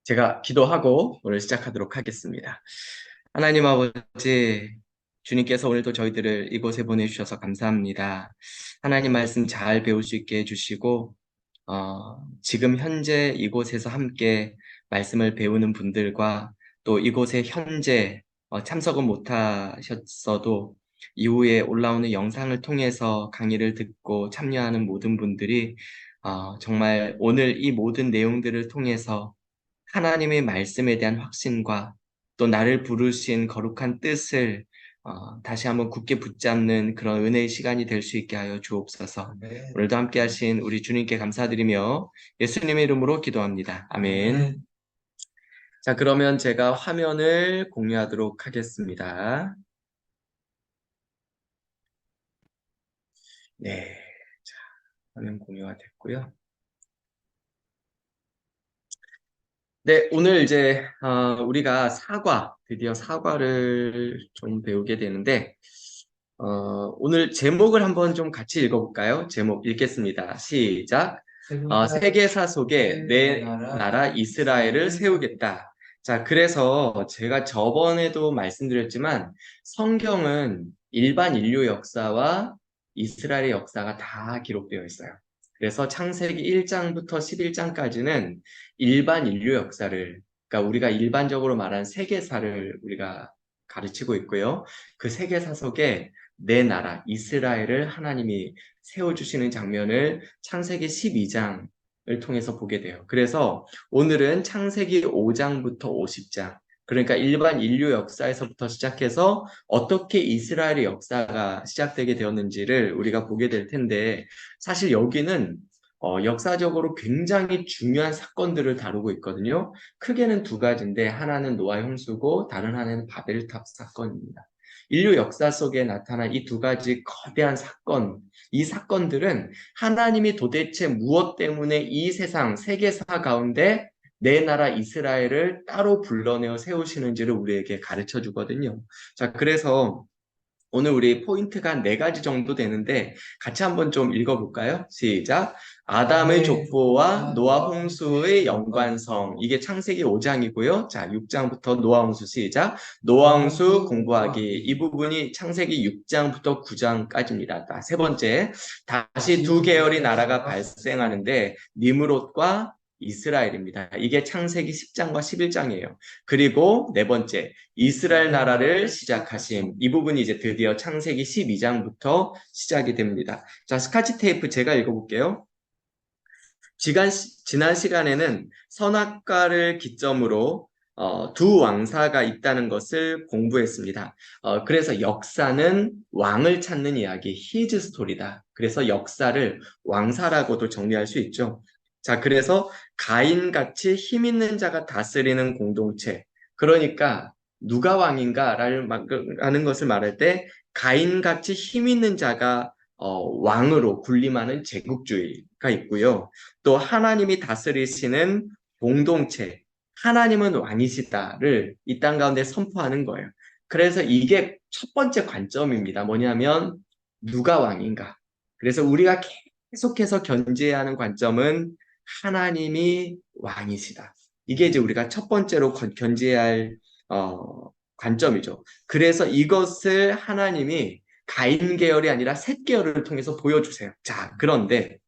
제가 기도하고 오늘 시작하도록 하겠습니다. 하나님 아버지, 주님께서 오늘도 저희들을 이곳에 보내주셔서 감사합니다. 하나님 말씀 잘 배울 수 있게 해주시고, 지금 현재 이곳에서 함께 말씀을 배우는 분들과 또 이곳에 현재 참석은 못하셨어도 이후에 올라오는 영상을 통해서 강의를 듣고 참여하는 모든 분들이 정말 오늘 이 모든 내용들을 통해서 하나님의 말씀에 대한 확신과 또 나를 부르신 거룩한 뜻을 다시 한번 굳게 붙잡는 그런 은혜의 시간이 될 수 있게 하여 주옵소서. 네. 오늘도 함께 하신 우리 주님께 감사드리며 예수님의 이름으로 기도합니다. 아멘. 네. 자, 그러면 제가 화면을 공유하도록 하겠습니다. 네, 자, 화면 공유가 됐고요. 네, 오늘 이제 우리가 드디어 사과를 좀 배우게 되는데 오늘 제목을 한번 좀 같이 읽어볼까요? 제목 읽겠습니다. 시작. 세계사 속에 내 나라 이스라엘을 세우겠다. 자, 그래서 제가 저번에도 말씀드렸지만 성경은 일반 인류 역사와 이스라엘의 역사가 다 기록되어 있어요. 그래서 창세기 1장부터 11장까지는 일반 인류 역사를, 그러니까 우리가 일반적으로 말하는 세계사를 우리가 가르치고 있고요. 그 세계사 속에 내 나라 이스라엘을 하나님이 세워주시는 장면을 창세기 12장을 통해서 보게 돼요. 그래서 오늘은 창세기 5장부터 50장, 그러니까 일반 인류 역사에서부터 시작해서 어떻게 이스라엘의 역사가 시작되게 되었는지를 우리가 보게 될 텐데, 사실 여기는 역사적으로 굉장히 중요한 사건들을 다루고 있거든요. 크게는 두 가지인데 하나는 노아 홍수고 다른 하나는 바벨탑 사건입니다. 인류 역사 속에 나타난 이 두 가지 거대한 사건, 이 사건들은 하나님이 도대체 무엇 때문에 이 세상 세계사 가운데 내 나라 이스라엘을 따로 불러내어 세우시는지를 우리에게 가르쳐 주거든요. 자, 그래서 오늘 우리 포인트가 한 네 가지 정도 되는데 같이 한번 좀 읽어볼까요? 시작. 아담의 족보와 노아 홍수의 연관성. 이게 창세기 5장이고요. 자, 6장부터 노아 홍수 시작. 노아 홍수 공부하기. 이 부분이 창세기 6장부터 9장까지입니다. 세 번째, 다시 두 계열의 나라가 발생하는데 니므롯과 이스라엘입니다. 이게 창세기 10장과 11장이에요. 그리고 네 번째, 이스라엘 나라를 시작하심. 이 부분이 이제 드디어 창세기 12장부터 시작이 됩니다. 자, 스카치 테이프 제가 읽어볼게요. 지난 시간에는 선악과를 기점으로 두 왕사가 있다는 것을 공부했습니다. 그래서 역사는 왕을 찾는 이야기, 히즈 스토리다. 그래서 역사를 왕사라고도 정리할 수 있죠. 자, 그래서 가인같이 힘 있는 자가 다스리는 공동체. 그러니까 누가 왕인가라는 것을 말할 때 가인같이 힘 있는 자가 왕으로 군림하는 제국주의가 있고요. 또 하나님이 다스리시는 공동체, 하나님은 왕이시다를 이 땅 가운데 선포하는 거예요. 그래서 이게 첫 번째 관점입니다. 뭐냐면 누가 왕인가. 그래서 우리가 계속해서 견지해야 하는 관점은 하나님이 왕이시다. 이게 이제 우리가 첫 번째로 견지해야 할 관점이죠. 그래서 이것을 하나님이 가인 계열이 아니라 셋 계열을 통해서 보여주세요. 자, 그런데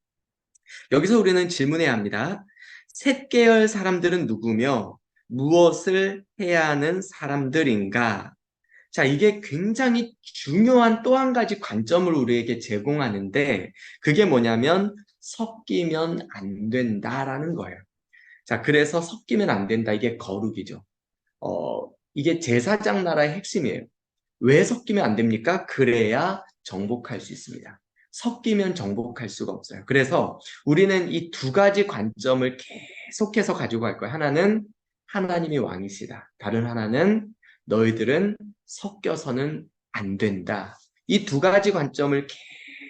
여기서 우리는 질문해야 합니다. 셋 계열 사람들은 누구며 무엇을 해야 하는 사람들인가? 자, 이게 굉장히 중요한 또 한 가지 관점을 우리에게 제공하는데 그게 뭐냐면 섞이면 안 된다라는 거예요. 자, 그래서 섞이면 안 된다. 이게 거룩이죠. 이게 제사장 나라의 핵심이에요. 왜 섞이면 안 됩니까? 그래야 정복할 수 있습니다. 섞이면 정복할 수가 없어요. 그래서 우리는 이 두 가지 관점을 계속해서 가지고 갈 거예요. 하나는 하나님이 왕이시다. 다른 하나는 너희들은 섞여서는 안 된다. 이 두 가지 관점을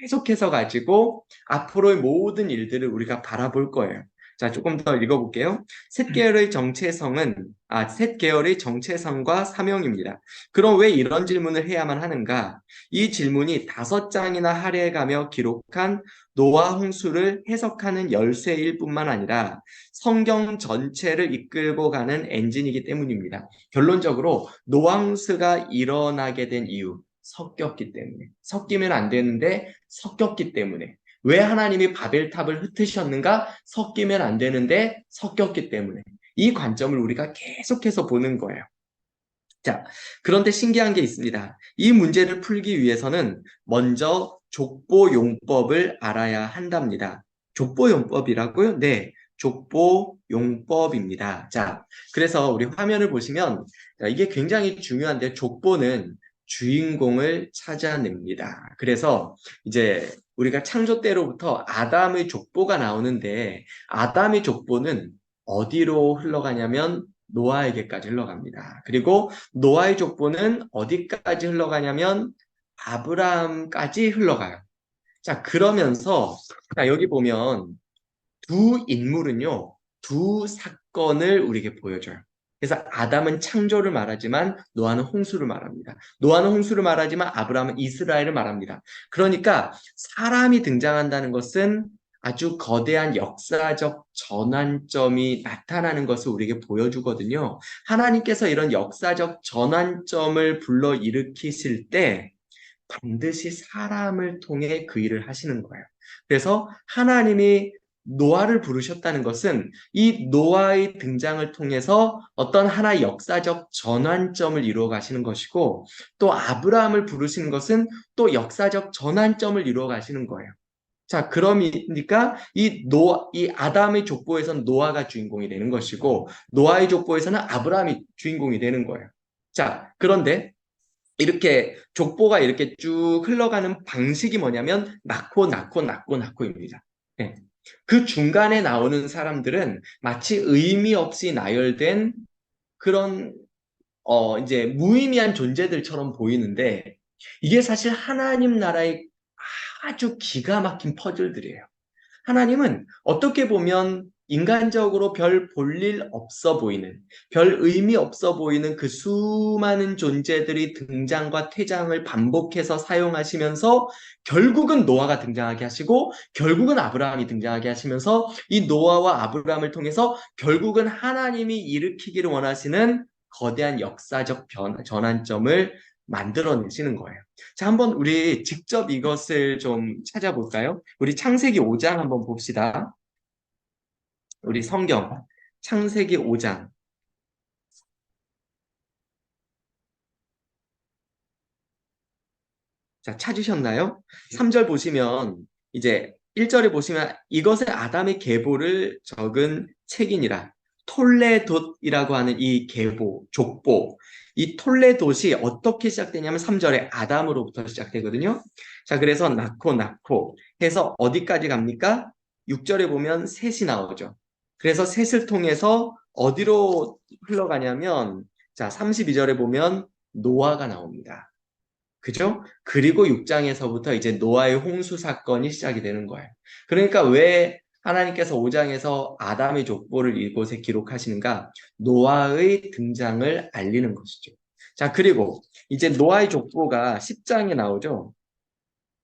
계속해서 가지고 앞으로의 모든 일들을 우리가 바라볼 거예요. 자, 조금 더 읽어볼게요. 셋 계열의 정체성과 사명입니다. 그럼 왜 이런 질문을 해야만 하는가? 이 질문이 5장이나 할애해가며 기록한 노아 홍수를 해석하는 열쇠일 뿐만 아니라 성경 전체를 이끌고 가는 엔진이기 때문입니다. 결론적으로 노아 홍수가 일어나게 된 이유, 섞였기 때문에. 섞이면 안 되는데 섞였기 때문에. 왜 하나님이 바벨탑을 흩으셨는가? 섞이면 안 되는데 섞였기 때문에. 이 관점을 우리가 계속해서 보는 거예요. 자, 그런데 신기한 게 있습니다. 이 문제를 풀기 위해서는 먼저 족보용법을 알아야 한답니다. 족보용법이라고요? 네, 족보용법입니다. 자, 그래서 우리 화면을 보시면 이게 굉장히 중요한데 족보는 주인공을 찾아냅니다. 그래서 이제 우리가 창조 때로부터 아담의 족보가 나오는데 아담의 족보는 어디로 흘러가냐면 노아에게까지 흘러갑니다. 그리고 노아의 족보는 어디까지 흘러가냐면 아브라함까지 흘러가요. 자, 그러면서 자, 여기 보면 두 인물은요, 두 사건을 우리에게 보여줘요. 그래서 아담은 창조를 말하지만 노아는 홍수를 말합니다. 노아는 홍수를 말하지만 아브라함은 이스라엘을 말합니다. 그러니까 사람이 등장한다는 것은 아주 거대한 역사적 전환점이 나타나는 것을 우리에게 보여주거든요. 하나님께서 이런 역사적 전환점을 불러일으키실 때 반드시 사람을 통해 그 일을 하시는 거예요. 그래서 하나님이 노아를 부르셨다는 것은 이 노아의 등장을 통해서 어떤 하나의 역사적 전환점을 이루어 가시는 것이고 또 아브라함을 부르시는 것은 또 역사적 전환점을 이루어 가시는 거예요. 자, 그러니까 이 아담의 족보에서는 노아가 주인공이 되는 것이고 노아의 족보에서는 아브라함이 주인공이 되는 거예요. 자, 그런데 이렇게 족보가 이렇게 쭉 흘러가는 방식이 뭐냐면 낳고입니다. 네. 그 중간에 나오는 사람들은 마치 의미 없이 나열된 그런 이제 무의미한 존재들처럼 보이는데 이게 사실 하나님 나라의 아주 기가 막힌 퍼즐들이에요. 하나님은 어떻게 보면 인간적으로 별 볼일 없어 보이는, 별 의미 없어 보이는 그 수많은 존재들이 등장과 퇴장을 반복해서 사용하시면서 결국은 노아가 등장하게 하시고 결국은 아브라함이 등장하게 하시면서 이 노아와 아브라함을 통해서 결국은 하나님이 일으키기를 원하시는 거대한 역사적 전환점을 만들어내시는 거예요. 자, 한번 우리 직접 이것을 좀 찾아볼까요? 우리 창세기 5장 한번 봅시다. 우리 성경, 창세기 5장. 자, 찾으셨나요? 3절 보시면, 이제 1절에 보시면 이것의 아담의 계보를 적은 책이니라. 톨레돗이라고 하는 이 계보, 족보. 이 톨레돗이 어떻게 시작되냐면 3절에 아담으로부터 시작되거든요. 자, 그래서 낳고 해서 어디까지 갑니까? 6절에 보면 셋이 나오죠. 그래서 셋을 통해서 어디로 흘러가냐면, 자, 32절에 보면 노아가 나옵니다. 그죠? 그리고 6장에서부터 이제 노아의 홍수 사건이 시작이 되는 거예요. 그러니까 왜 하나님께서 5장에서 아담의 족보를 이곳에 기록하시는가? 노아의 등장을 알리는 것이죠. 자, 그리고 이제 노아의 족보가 10장에 나오죠.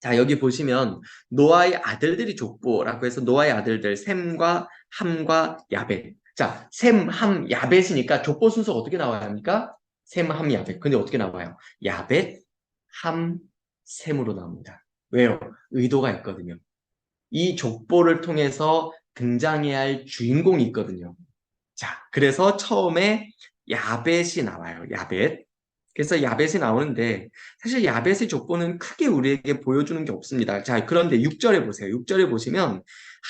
자, 여기 보시면 노아의 아들들이 족보라고 해서 노아의 아들들 셈과 함과 야벳. 자, 셈, 함, 야벳이니까 족보 순서가 어떻게 나와야 합니까? 셈, 함, 야벳. 근데 어떻게 나와요? 야벳, 함, 셈으로 나옵니다. 왜요? 의도가 있거든요. 이 족보를 통해서 등장해야 할 주인공이 있거든요. 자, 그래서 처음에 야벳이 나와요. 야벳. 그래서 야벳이 나오는데 사실 야벳의 족보는 크게 우리에게 보여주는 게 없습니다. 자, 그런데 6절에 보세요. 6절에 보시면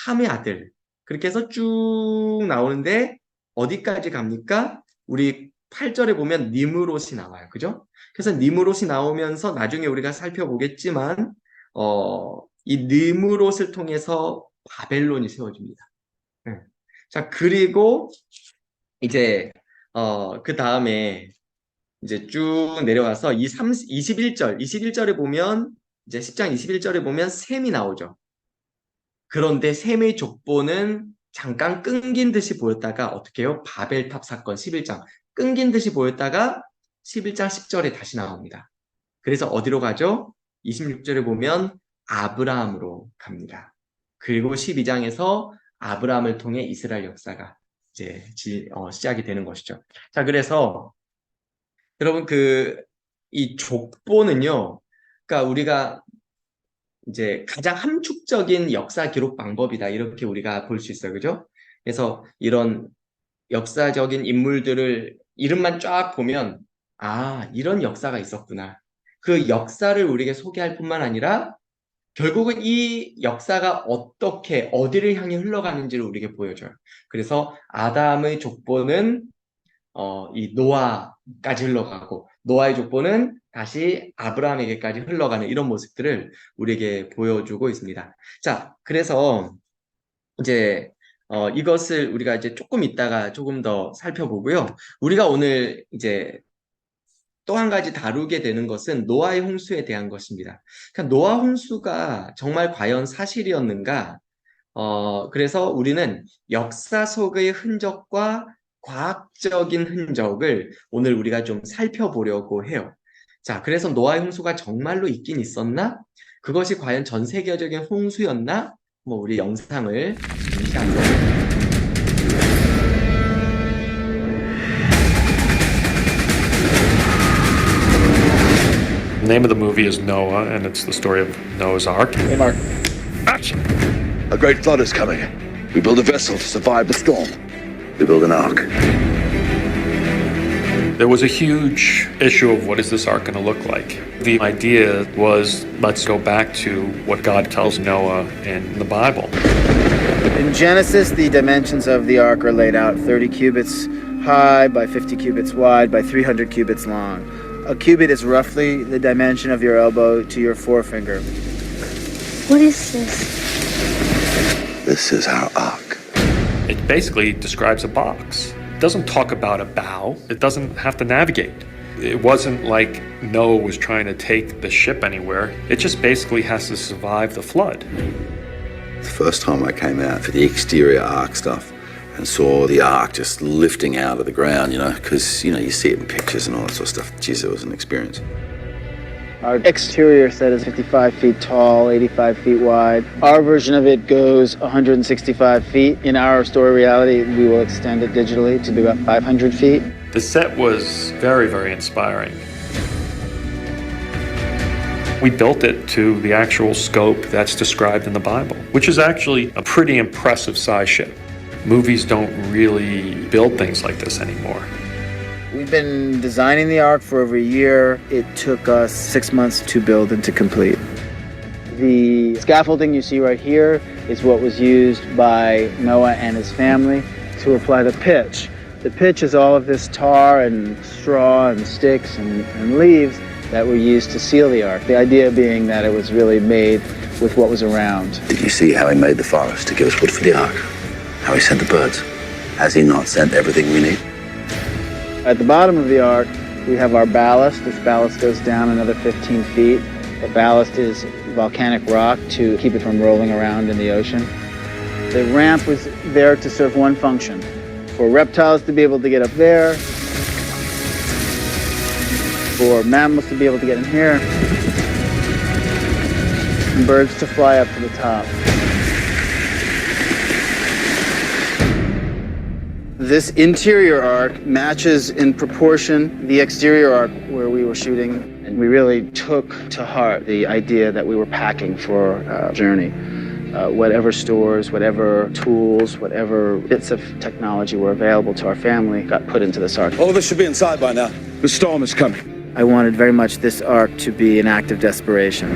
함의 아들. 그렇게 해서 쭉 나오는데 어디까지 갑니까? 우리 8절에 보면 니므롯이 나와요. 그죠? 그래서 니므롯이 나오면서 나중에 우리가 살펴보겠지만 이 니므롯을 통해서 바벨론이 세워집니다. 네. 자, 그리고 이제 그 다음에 이제 쭉 내려와서 21절에 보면 이제 10장 21절에 보면 셈이 나오죠. 그런데 셈의 족보는 잠깐 끊긴 듯이 보였다가 어떻게 해요? 바벨탑 사건 11장. 끊긴 듯이 보였다가 11장 10절에 다시 나옵니다. 그래서 어디로 가죠? 26절에 보면 아브라함으로 갑니다. 그리고 12장에서 아브라함을 통해 이스라엘 역사가 이제 시작이 되는 것이죠. 자, 그래서 여러분 이 족보는요. 그러니까 우리가 이제 가장 함축적인 역사 기록 방법이다. 이렇게 우리가 볼 수 있어요. 그죠? 그래서 이런 역사적인 인물들을 이름만 쫙 보면 아, 이런 역사가 있었구나. 그 역사를 우리에게 소개할 뿐만 아니라 결국은 이 역사가 어떻게 어디를 향해 흘러가는지를 우리에게 보여줘요. 그래서 아담의 족보는 이 노아까지 흘러가고 노아의 족보는 다시 아브라함에게까지 흘러가는 이런 모습들을 우리에게 보여주고 있습니다. 자, 그래서 이제 이것을 우리가 이제 조금 있다가 조금 더 살펴보고요. 우리가 오늘 이제 또 한 가지 다루게 되는 것은 노아의 홍수에 대한 것입니다. 그러니까 노아 홍수가 정말 과연 사실이었는가? 그래서 우리는 역사 속의 흔적과 과학적인 흔적을 오늘 우리가 좀 살펴보려고 해요. 자, 그래서 노아의 홍수가 정말로 있긴 있었나? 그것이 과연 전 세계적인 홍수였나? 우리 영상을 잠시 한번 The name of the movie is Noah, and it's the story of Noah's Ark. Hey, Mark. Action! A great flood is coming. We build a vessel to survive the storm. We build an ark. There was a huge issue of what is this ark going to look like. The idea was, let's go back to what God tells Noah in the Bible. In Genesis, the dimensions of the ark are laid out 30 cubits high by 50 cubits wide by 300 cubits long. A cubit is roughly the dimension of your elbow to your forefinger. What is this? This is our ark. It basically describes a box. It doesn't talk about a bow. It doesn't have to navigate. It wasn't like Noah was trying to take the ship anywhere. It just basically has to survive the flood. The first time I came out for the exterior ark stuff and saw the ark just lifting out of the ground, because, you see it in pictures and all that sort of stuff. Jeez, it was an experience. Our exterior set is 55 feet tall, 85 feet wide. Our version of it goes 165 feet. In our story reality, we will extend it digitally to be about 500 feet. The set was very, very inspiring. We built it to the actual scope that's described in the Bible, which is actually a pretty impressive size ship. Movies don't really build things like this anymore. We've been designing the ark for over a year. It took us 6 months to build and to complete. The scaffolding you see right here is what was used by Noah and his family to apply the pitch. The pitch is all of this tar and straw and sticks and leaves that were used to seal the ark. The idea being that it was really made with what was around. Did you see how he made the forest to give us wood for the ark? How he sent the birds? Has he not sent everything we need? At the bottom of the ark, we have our ballast. This ballast goes down another 15 feet. The ballast is volcanic rock to keep it from rolling around in the ocean. The ramp was there to serve one function, for reptiles to be able to get up there, for mammals to be able to get in here, and birds to fly up to the top. This interior arc matches in proportion the exterior arc where we were shooting, and we really took to heart the idea that we were packing for a journey. Whatever stores, whatever tools, whatever bits of technology were available to our family got put into this ark. All of us should be inside by now. The storm is coming. I wanted very much this ark to be an act of desperation.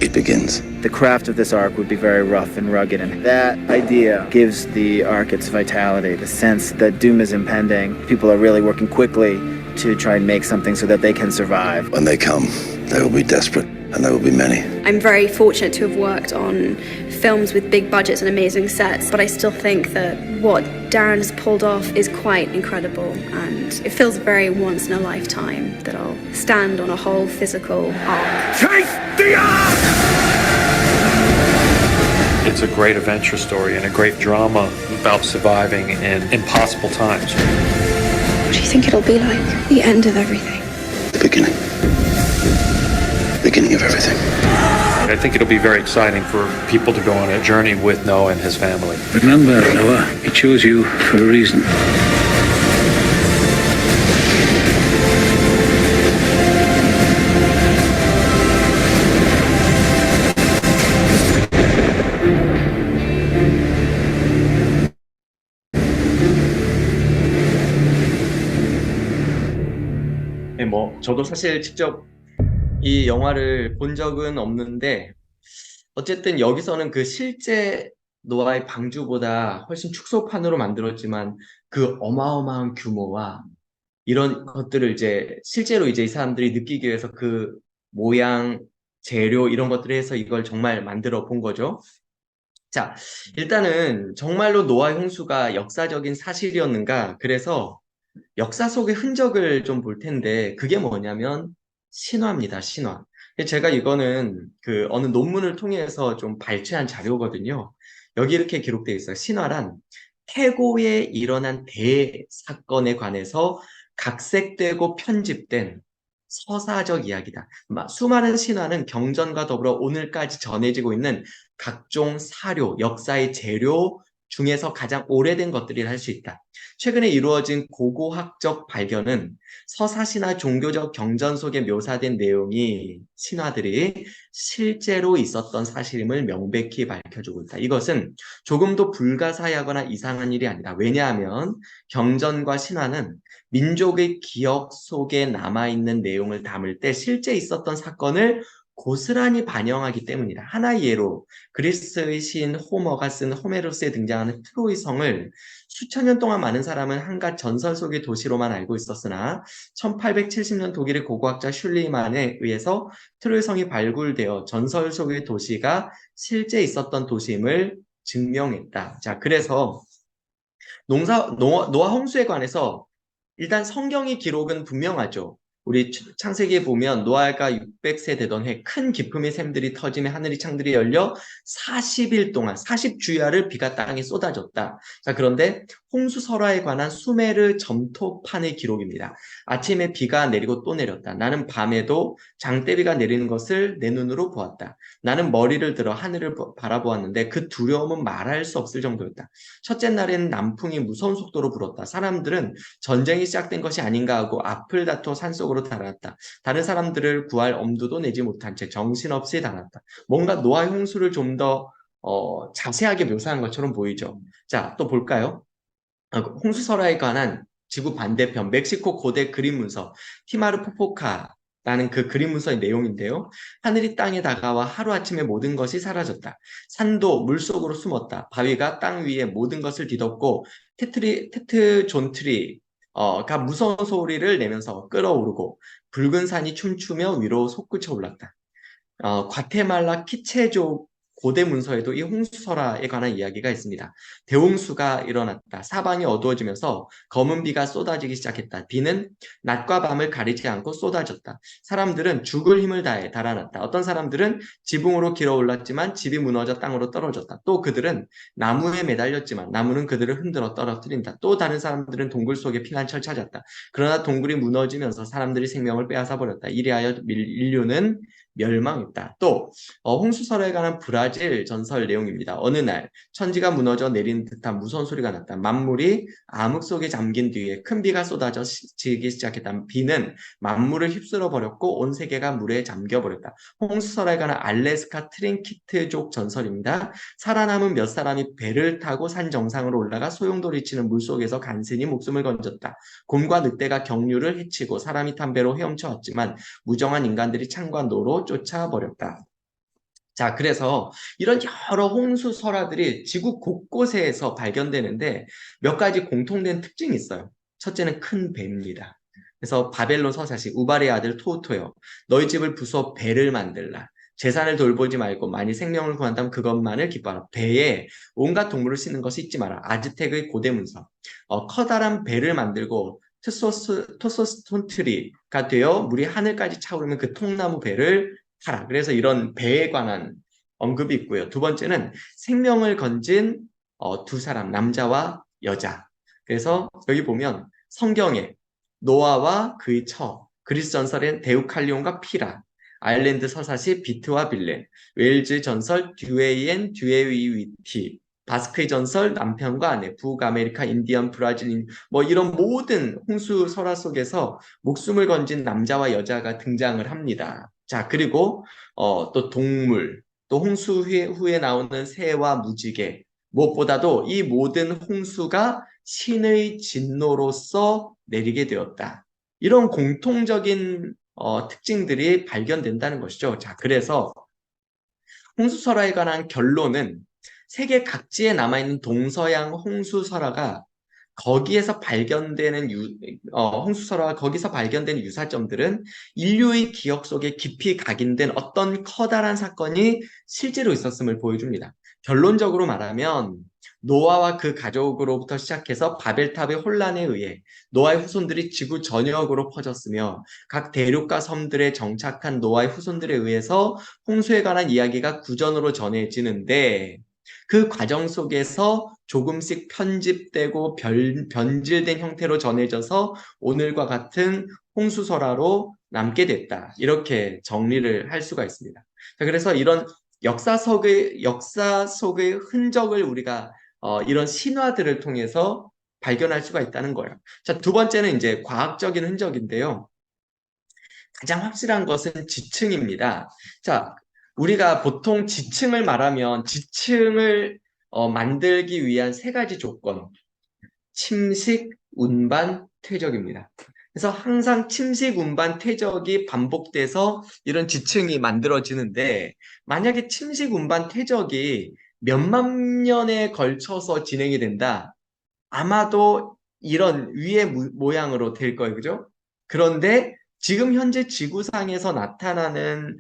It begins. The craft of this ark would be very rough and rugged, and that idea gives the ark its vitality, the sense that doom is impending. People are really working quickly to try and make something so that they can survive. When they come, they will be desperate, and there will be many. I'm very fortunate to have worked on films with big budgets and amazing sets, but I still think that what Darren has pulled off is quite incredible, and it feels very once in a lifetime that I'll stand on a whole physical ark. Take the ark! It's a great adventure story and a great drama about surviving in impossible times. What do you think it'll be like? The end of everything. The beginning. Beginning of everything. I think it'll be very exciting for people to go on a journey with Noah and his family. Remember, Noah, he chose you for a reason. 네, 뭐 저도 사실 직접 이 영화를 본 적은 없는데 어쨌든 여기서는 그 실제 노아의 방주보다 훨씬 축소판으로 만들었지만 그 어마어마한 규모와 이런 것들을 이제 실제로 이제 이 사람들이 느끼기 위해서 그 모양, 재료 이런 것들을 해서 이걸 정말 만들어 본 거죠. 자, 일단은 정말로 노아의 홍수가 역사적인 사실이었는가? 그래서 역사 속의 흔적을 좀 볼 텐데 그게 뭐냐면 신화입니다, 신화. 제가 이거는 그 어느 논문을 통해서 좀 발췌한 자료거든요. 여기 이렇게 기록되어 있어요. 신화란 태고에 일어난 대사건에 관해서 각색되고 편집된 서사적 이야기다. 수많은 신화는 경전과 더불어 오늘까지 전해지고 있는 각종 사료, 역사의 재료 중에서 가장 오래된 것들이라 할 수 있다. 최근에 이루어진 고고학적 발견은 서사시나 종교적 경전 속에 묘사된 내용이 신화들이 실제로 있었던 사실임을 명백히 밝혀주고 있다. 이것은 조금도 불가사의하거나 이상한 일이 아니다. 왜냐하면 경전과 신화는 민족의 기억 속에 남아있는 내용을 담을 때 실제 있었던 사건을 고스란히 반영하기 때문이다. 하나의 예로 그리스의 시인 호머가 쓴 호메로스에 등장하는 트로이 성을 수천 년 동안 많은 사람은 한갓 전설 속의 도시로만 알고 있었으나 1870년 독일의 고고학자 슐리만에 의해서 트로이 성이 발굴되어 전설 속의 도시가 실제 있었던 도시임을 증명했다. 자, 그래서 노아 홍수에 관해서 일단 성경의 기록은 분명하죠. 우리 창세기에 보면 노아가 600세 되던 해 큰 기품의 샘들이 터지며 하늘이 창들이 열려 40일 동안 40주야를 비가 땅에 쏟아졌다. 자, 그런데 홍수설화에 관한 수메르 점토판의 기록입니다. 아침에 비가 내리고 또 내렸다. 나는 밤에도 장대비가 내리는 것을 내 눈으로 보았다. 나는 머리를 들어 하늘을 바라보았는데 그 두려움은 말할 수 없을 정도였다. 첫째 날에는 남풍이 무서운 속도로 불었다. 사람들은 전쟁이 시작된 것이 아닌가 하고 앞을 다투어 산속으로 달아났다. 다른 사람들을 구할 엄두도 내지 못한 채 정신없이 달아났다. 뭔가 노아의 홍수를 좀 더 자세하게 묘사한 것처럼 보이죠. 자, 또 볼까요? 홍수설화에 관한 지구 반대편 멕시코 고대 그림 문서 티마르 포포카라는 그 그림 문서의 내용인데요. 하늘이 땅에 다가와 하루아침에 모든 것이 사라졌다. 산도 물속으로 숨었다. 바위가 땅 위에 모든 것을 뒤덮고 테트존트리가 무서운 소리를 내면서 끓어오르고 붉은 산이 춤추며 위로 솟구쳐 올랐다. 과테말라 키체족 고대 문서에도 이 홍수설화에 관한 이야기가 있습니다. 대홍수가 일어났다. 사방이 어두워지면서 검은 비가 쏟아지기 시작했다. 비는 낮과 밤을 가리지 않고 쏟아졌다. 사람들은 죽을 힘을 다해 달아났다. 어떤 사람들은 지붕으로 기어올랐지만 집이 무너져 땅으로 떨어졌다. 또 그들은 나무에 매달렸지만 나무는 그들을 흔들어 떨어뜨린다. 또 다른 사람들은 동굴 속에 피난처를 찾았다. 그러나 동굴이 무너지면서 사람들이 생명을 빼앗아 버렸다. 이리하여 인류는 멸망했다. 또 홍수설화에 관한 브라질 전설 내용입니다. 어느 날 천지가 무너져 내리는 듯한 무서운 소리가 났다. 만물이 암흑 속에 잠긴 뒤에 큰 비가 쏟아지기 시작했다. 비는 만물을 휩쓸어 버렸고 온 세계가 물에 잠겨 버렸다. 홍수설화에 관한 알래스카 트린키트족 전설입니다. 살아남은 몇 사람이 배를 타고 산 정상으로 올라가 소용돌이치는 물속에서 간신히 목숨을 건졌다. 곰과 늑대가 경류를 해치고 사람이 탄 배로 헤엄쳐 왔지만 무정한 인간들이 창과 노로 쫓아버렸다. 자, 그래서 이런 여러 홍수 설화들이 지구 곳곳에서 발견되는데 몇 가지 공통된 특징이 있어요. 첫째는 큰 배입니다. 그래서 바벨론 서사시 우발의 아들 토우토여 너희 집을 부숴 배를 만들라. 재산을 돌보지 말고 만일 생명을 구한다면 그것만을 기뻐하라. 배에 온갖 동물을 싣는 것이 잊지 마라. 아즈텍의 고대 문서. 커다란 배를 만들고 토소스톤트리가 되어 물이 하늘까지 차오르면 그 통나무 배를 타라. 그래서 이런 배에 관한 언급이 있고요. 두 번째는 생명을 건진 두 사람, 남자와 여자. 그래서 여기 보면 성경에 노아와 그의 처, 그리스 전설엔 데우칼리온과 피라, 아일랜드 서사시 비트와 빌렌, 웨일즈 전설 듀에이엔 듀에이위티, 바스크의 전설 남편과 아내, 북아메리카 인디언 브라질인 뭐 이런 모든 홍수 설화 속에서 목숨을 건진 남자와 여자가 등장을 합니다. 자, 그리고 또 동물, 또 홍수 후에 나오는 새와 무지개, 무엇보다도 이 모든 홍수가 신의 진노로서 내리게 되었다. 이런 공통적인 특징들이 발견된다는 것이죠. 자, 그래서 홍수설화에 관한 결론은 세계 각지에 남아있는 동서양 홍수설화가 거기에서 발견되는 홍수설화가 거기서 발견되는 유사점들은 인류의 기억 속에 깊이 각인된 어떤 커다란 사건이 실제로 있었음을 보여줍니다. 결론적으로 말하면 노아와 그 가족으로부터 시작해서 바벨탑의 혼란에 의해 노아의 후손들이 지구 전역으로 퍼졌으며 각 대륙과 섬들에 정착한 노아의 후손들에 의해서 홍수에 관한 이야기가 구전으로 전해지는데 그 과정 속에서 조금씩 편집되고 변질된 형태로 전해져서 오늘과 같은 홍수설화로 남게 됐다. 이렇게 정리를 할 수가 있습니다. 자, 그래서 이런 역사 속의 흔적을 우리가 이런 신화들을 통해서 발견할 수가 있다는 거예요. 자, 두 번째는 이제 과학적인 흔적인데요. 가장 확실한 것은 지층입니다. 자, 우리가 보통 지층을 말하면 지층을 만들기 위한 세 가지 조건. 침식, 운반, 퇴적입니다. 그래서 항상 침식, 운반, 퇴적이 반복돼서 이런 지층이 만들어지는데 만약에 침식, 운반, 퇴적이 몇만 년에 걸쳐서 진행이 된다. 아마도 이런 위의 모양으로 될 거예요. 그죠? 그런데 지금 현재 지구상에서 나타나는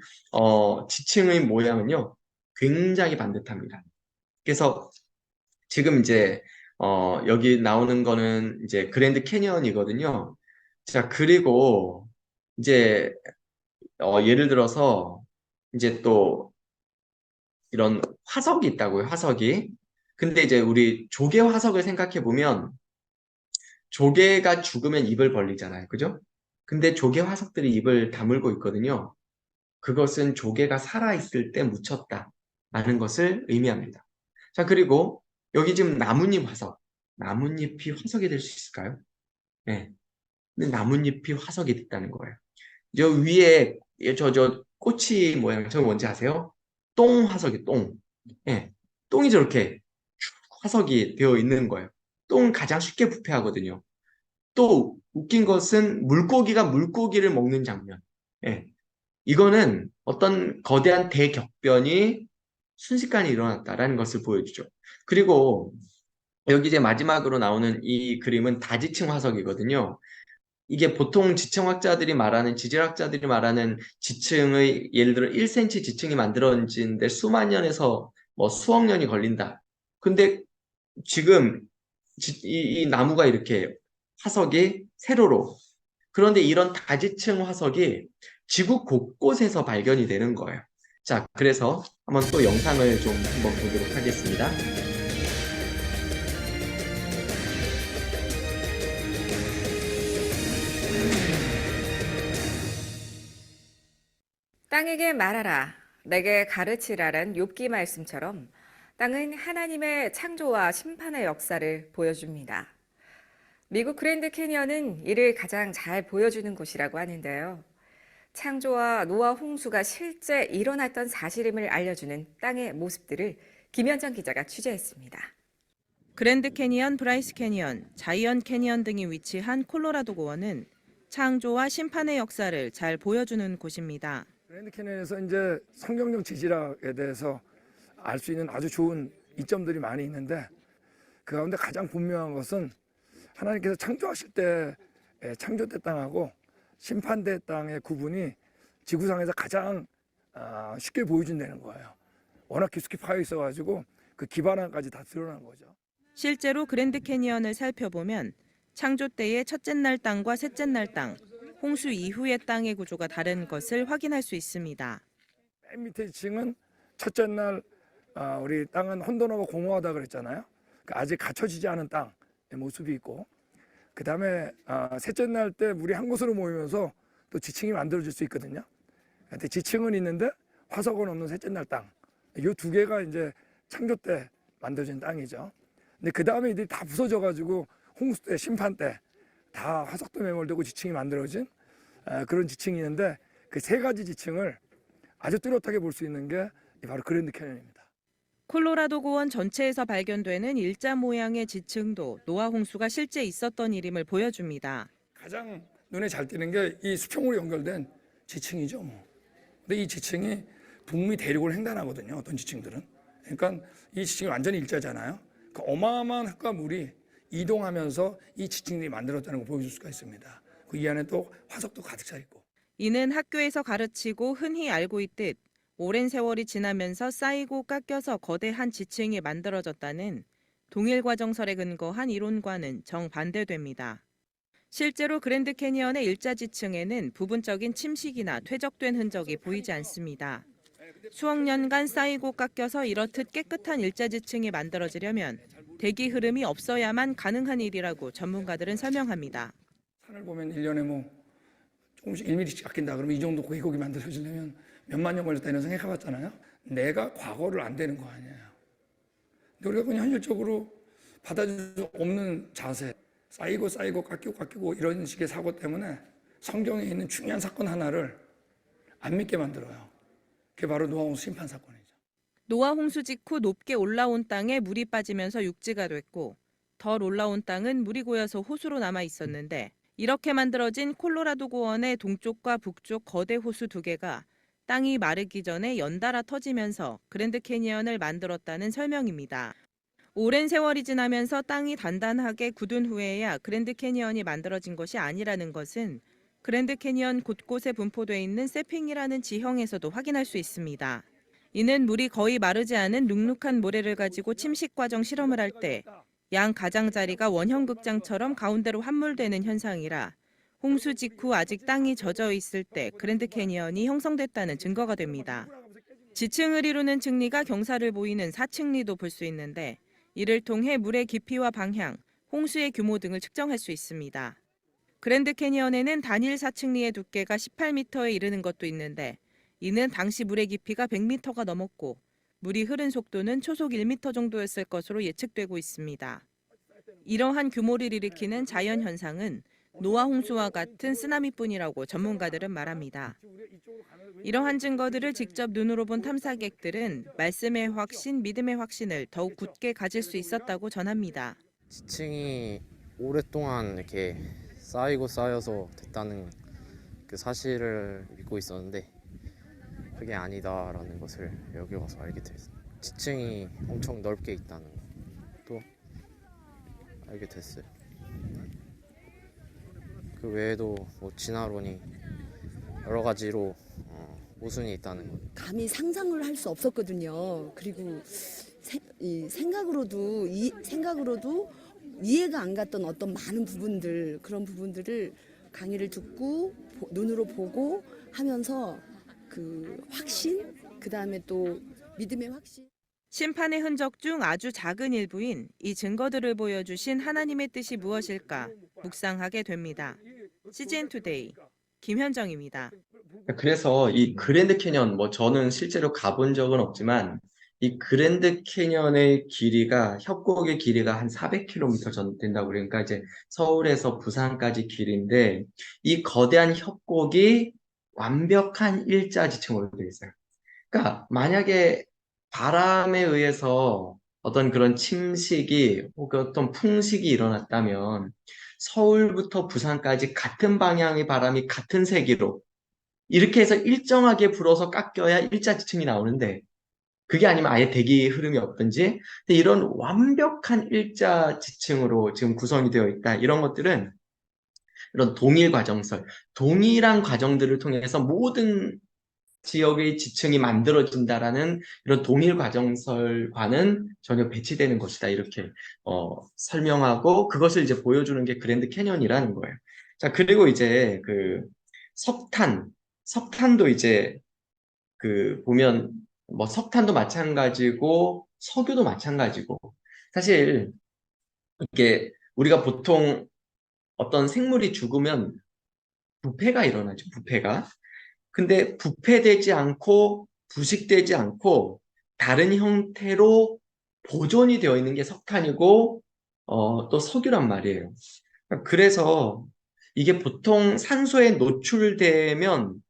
지층의 모양은요. 굉장히 반듯합니다. 그래서 지금 이제 여기 나오는 거는 이제 그랜드 캐니언이거든요. 자, 그리고 이제 예를 들어서 이제 또 이런 화석이 있다고요. 화석이. 근데 이제 우리 조개 화석을 생각해 보면 조개가 죽으면 입을 벌리잖아요. 그죠? 근데 조개 화석들이 입을 다물고 있거든요. 그것은 조개가 살아있을 때 묻혔다라는 것을 의미합니다. 자, 그리고 여기 지금 나뭇잎 화석. 나뭇잎이 화석이 될 수 있을까요? 네. 근데 나뭇잎이 화석이 됐다는 거예요. 저 위에 저 꼬치 모양 저거 뭔지 아세요? 똥 화석이 똥. 예. 똥이 저렇게 화석이 되어 있는 거예요. 똥은 가장 쉽게 부패하거든요. 또 웃긴 것은 물고기가 물고기를 먹는 장면. 예. 이거는 어떤 거대한 대격변이 순식간에 일어났다라는 것을 보여주죠. 그리고 여기 이제 마지막으로 나오는 이 그림은 다지층 화석이거든요. 이게 보통 지층학자들이 말하는, 지질학자들이 말하는 지층의 예를 들어 1cm 지층이 만들어지는데 수만 년에서 뭐 수억 년이 걸린다. 근데 지금 이 나무가 이렇게 화석이 세로로. 그런데 이런 다지층 화석이 지구 곳곳에서 발견이 되는 거예요. 자, 그래서 한번 또 영상을 좀 한번 보도록 하겠습니다. 땅에게 말하라, 내게 가르치라는 욥기 말씀처럼 땅은 하나님의 창조와 심판의 역사를 보여줍니다. 미국 그랜드 캐니언은 이를 가장 잘 보여주는 곳이라고 하는데요. 창조와 노아 홍수가 실제 일어났던 사실임을 알려주는 땅의 모습들을 김현정 기자가 취재했습니다. 그랜드 캐니언, 브라이스 캐니언, 자이언 캐니언 등이 위치한 콜로라도 고원은 창조와 심판의 역사를 잘 보여주는 곳입니다. 그랜드 캐니언에서 이제 성경적 지질학에 대해서 알 수 있는 아주 좋은 이점들이 많이 있는데 그 가운데 가장 분명한 것은 하나님께서 창조하실 때 창조대 땅하고 심판대 땅의 구분이 지구상에서 가장 쉽게 보여준다는 거예요. 워낙 깊숙이 파여 있어가지고 그 기반안까지 다 드러난 거죠. 실제로 그랜드 캐니언을 살펴보면 창조 때의 첫째 날 땅과 셋째 날 땅, 홍수 이후의 땅의 구조가 다른 것을 확인할 수 있습니다. 맨 밑에 층은 첫째 날 우리 땅은 혼돈하고 공허하다 그랬잖아요. 그러니까 아직 갖춰지지 않은 땅의 모습이 있고, 그 다음에 셋째 날 때 물이 한 곳으로 모이면서 또 지층이 만들어질 수 있거든요. 근데 지층은 있는데 화석은 없는 셋째 날 땅. 이 두 개가 이제 창조 때 만들어진 땅이죠. 근데 그 다음에 이들이 다 부서져가지고 홍수 때, 심판 때 다 화석도 매몰되고 지층이 만들어진 그런 지층이 있는데, 그 세 가지 지층을 아주 뚜렷하게 볼 수 있는 게 바로 그랜드 캐니언입니다. 콜로라도 고원 전체에서 발견되는 일자 모양의 지층도 노아 홍수가 실제 있었던 일임을 보여줍니다. 가장 눈에 잘 띄는 게 이 수평으로 연결된 지층이죠. 근데 이 지층이 북미 대륙을 횡단하거든요. 어떤 지층들은. 그러니까 이 지층이 완전히 일자잖아요. 그 어마어마한 흙과 물이 이동하면서 이 지층들이 만들어졌다는 걸 보여줄 수가 있습니다. 그 이 안에 또 화석도 가득 차 있고. 이는 학교에서 가르치고 흔히 알고 있듯 오랜 세월이 지나면서 쌓이고 깎여서 거대한 지층이 만들어졌다는 동일 과정설에 근거한 이론과는 정반대됩니다. 실제로 그랜드 캐니언의 일자 지층에는 부분적인 침식이나 퇴적된 흔적이 보이지 않습니다. 수억 년간 쌓이고 깎여서 이렇듯 깨끗한 일자 지층이 만들어지려면 대기 흐름이 없어야만 가능한 일이라고 전문가들은 설명합니다. 산을 보면 1년에 뭐 조금씩 1mm씩 깎인다 그러면 이 정도 계곡이 만들어지려면 몇만 년 걸렸다 이런 생각해 봤잖아요. 내가 과거를 안 되는 거 아니에요. 근데 우리가 그냥 현실적으로 받아줄 수 없는 자세, 쌓이고 깎이고 이런 식의 사고 때문에 성경에 있는 중요한 사건 하나를 안 믿게 만들어요. 그게 바로 노아 홍수 심판 사건이죠. 노아 홍수 직후 높게 올라온 땅에 물이 빠지면서 육지가 됐고, 덜 올라온 땅은 물이 고여서 호수로 남아 있었는데, 이렇게 만들어진 콜로라도 고원의 동쪽과 북쪽 거대 호수 두 개가 땅이 마르기 전에 연달아 터지면서 그랜드 캐니언을 만들었다는 설명입니다. 오랜 세월이 지나면서 땅이 단단하게 굳은 후에야 그랜드 캐니언이 만들어진 것이 아니라는 것은 그랜드 캐니언 곳곳에 분포되어 있는 세핑이라는 지형에서도 확인할 수 있습니다. 이는 물이 거의 마르지 않은 눅눅한 모래를 가지고 침식 과정 실험을 할 때 양 가장자리가 원형 극장처럼 가운데로 함몰되는 현상이라 홍수 직후 아직 땅이 젖어 있을 때 그랜드 캐니언이 형성됐다는 증거가 됩니다. 지층을 이루는 층리가 경사를 보이는 사층리도 볼 수 있는데, 이를 통해 물의 깊이와 방향, 홍수의 규모 등을 측정할 수 있습니다. 그랜드 캐니언에는 단일 사층리의 두께가 18m에 이르는 것도 있는데, 이는 당시 물의 깊이가 100m가 넘었고 물이 흐른 속도는 초속 1m 정도였을 것으로 예측되고 있습니다. 이러한 규모를 일으키는 자연 현상은 노아 홍수와 같은 쓰나미뿐이라고 전문가들은 말합니다. 이러한 증거들을 직접 눈으로 본 탐사객들은 말씀의 확신, 믿음의 확신을 더욱 굳게 가질 수 있었다고 전합니다. 지층이 오랫동안 이렇게 쌓이고 쌓여서 됐다는 그 사실을 믿고 있었는데 그게 아니다라는 것을 여기 와서 알게 됐어요. 지층이 엄청 넓게 있다는 것도 알게 됐어요. 그 외에도 뭐 진화론이 여러 가지로 모순이 있다는 것. 감히 상상을 할 수 없었거든요. 그리고 생각으로도 이해가 안 갔던 어떤 많은 부분들, 그런 부분들을 강의를 듣고 눈으로 보고 하면서 그 확신, 그 다음에 또 믿음의 확신. 심판의 흔적 중 아주 작은 일부인 이 증거들을 보여주신 하나님의 뜻이 무엇일까 묵상하게 됩니다. CGN 투데이 김현정입니다. 그래서 이 그랜드 캐니언, 저는 실제로 가본 적은 없지만 이 그랜드 캐니언의 길이가, 협곡의 길이가 한 400km 전 된다고 그러니까 이제 서울에서 부산까지 길인데, 이 거대한 협곡이 완벽한 일자 지층으로 되어 있어요. 그러니까 만약에 바람에 의해서 어떤 그런 침식이 혹은 어떤 풍식이 일어났다면 서울부터 부산까지 같은 방향의 바람이 같은 세기로 이렇게 해서 일정하게 불어서 깎여야 일자 지층이 나오는데, 그게 아니면 아예 대기 흐름이 없든지, 근데 이런 완벽한 일자 지층으로 지금 구성이 되어 있다. 이런 것들은 이런 동일 과정설, 동일한 과정들을 통해서 모든 지역의 지층이 만들어진다라는 이런 동일 과정설과는 전혀 배치되는 것이다. 이렇게 설명하고 그것을 이제 보여주는 게 그랜드 캐니언이라는 거예요. 자, 그리고 이제 그 석탄도 이제 그 보면 뭐 석탄도 마찬가지고 석유도 마찬가지고 사실 이게 우리가 보통 어떤 생물이 죽으면 부패가 일어나죠. 부패가. 근데 부패되지 않고 부식되지 않고 다른 형태로 보존이 되어 있는 게 석탄이고 또 석유란 말이에요. 그래서 이게 보통 산소에 노출되면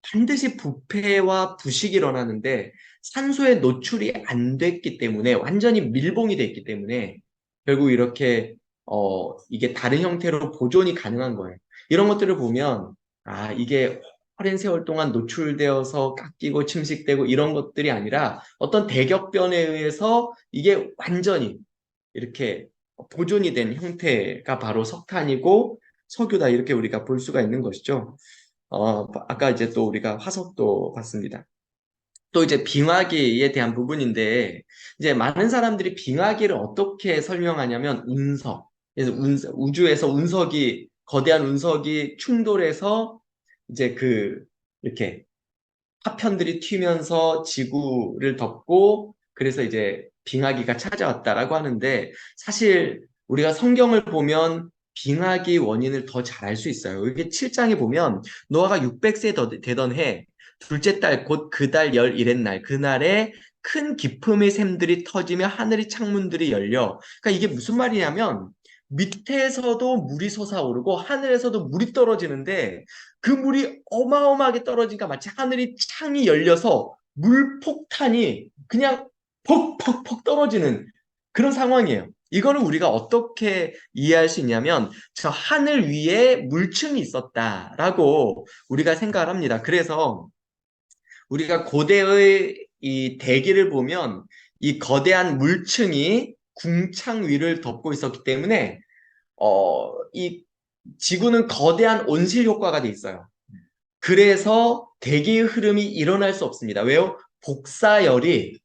반드시 부패와 부식이 일어나는데 산소에 노출이 안 됐기 때문에 완전히 밀봉이 됐기 때문에 결국 이렇게 이게 다른 형태로 보존이 가능한 거예요. 이런 것들을 보면 이게 오랜 세월 동안 노출되어서 깎이고 침식되고 이런 것들이 아니라 어떤 대격변에 의해서 이게 완전히 이렇게 보존이 된 형태가 바로 석탄이고 석유다 이렇게 우리가 볼 수가 있는 것이죠. 아까 이제 또 우리가 화석도 봤습니다. 또 이제 빙하기에 대한 부분인데 이제 많은 사람들이 빙하기를 어떻게 설명하냐면 운석. 그래서 우주에서 운석이 거대한 운석이 충돌해서 이제 이렇게 파편들이 튀면서 지구를 덮고 그래서 이제 빙하기가 찾아왔다라고 하는데 사실 우리가 성경을 보면 빙하기 원인을 더 잘 알 수 있어요. 이게 7장에 보면 노아가 600세 되던 해 둘째 달 곧 그 달 11날 그날에 큰 기품의 샘들이 터지며 하늘의 창문들이 열려. 그러니까 이게 무슨 말이냐면 밑에서도 물이 솟아오르고 하늘에서도 물이 떨어지는데 그 물이 어마어마하게 떨어지니까 마치 하늘이 창이 열려서 물폭탄이 그냥 퍽퍽퍽 떨어지는 그런 상황이에요. 이거를 우리가 어떻게 이해할 수 있냐면 저 하늘 위에 물층이 있었다라고 우리가 생각을 합니다. 그래서 우리가 고대의 이 대기를 보면 이 거대한 물층이 궁창 위를 덮고 있었기 때문에 이 지구는 거대한 온실 효과가 돼 있어요. 그래서 대기의 흐름이 일어날 수 없습니다. 왜요? 복사열이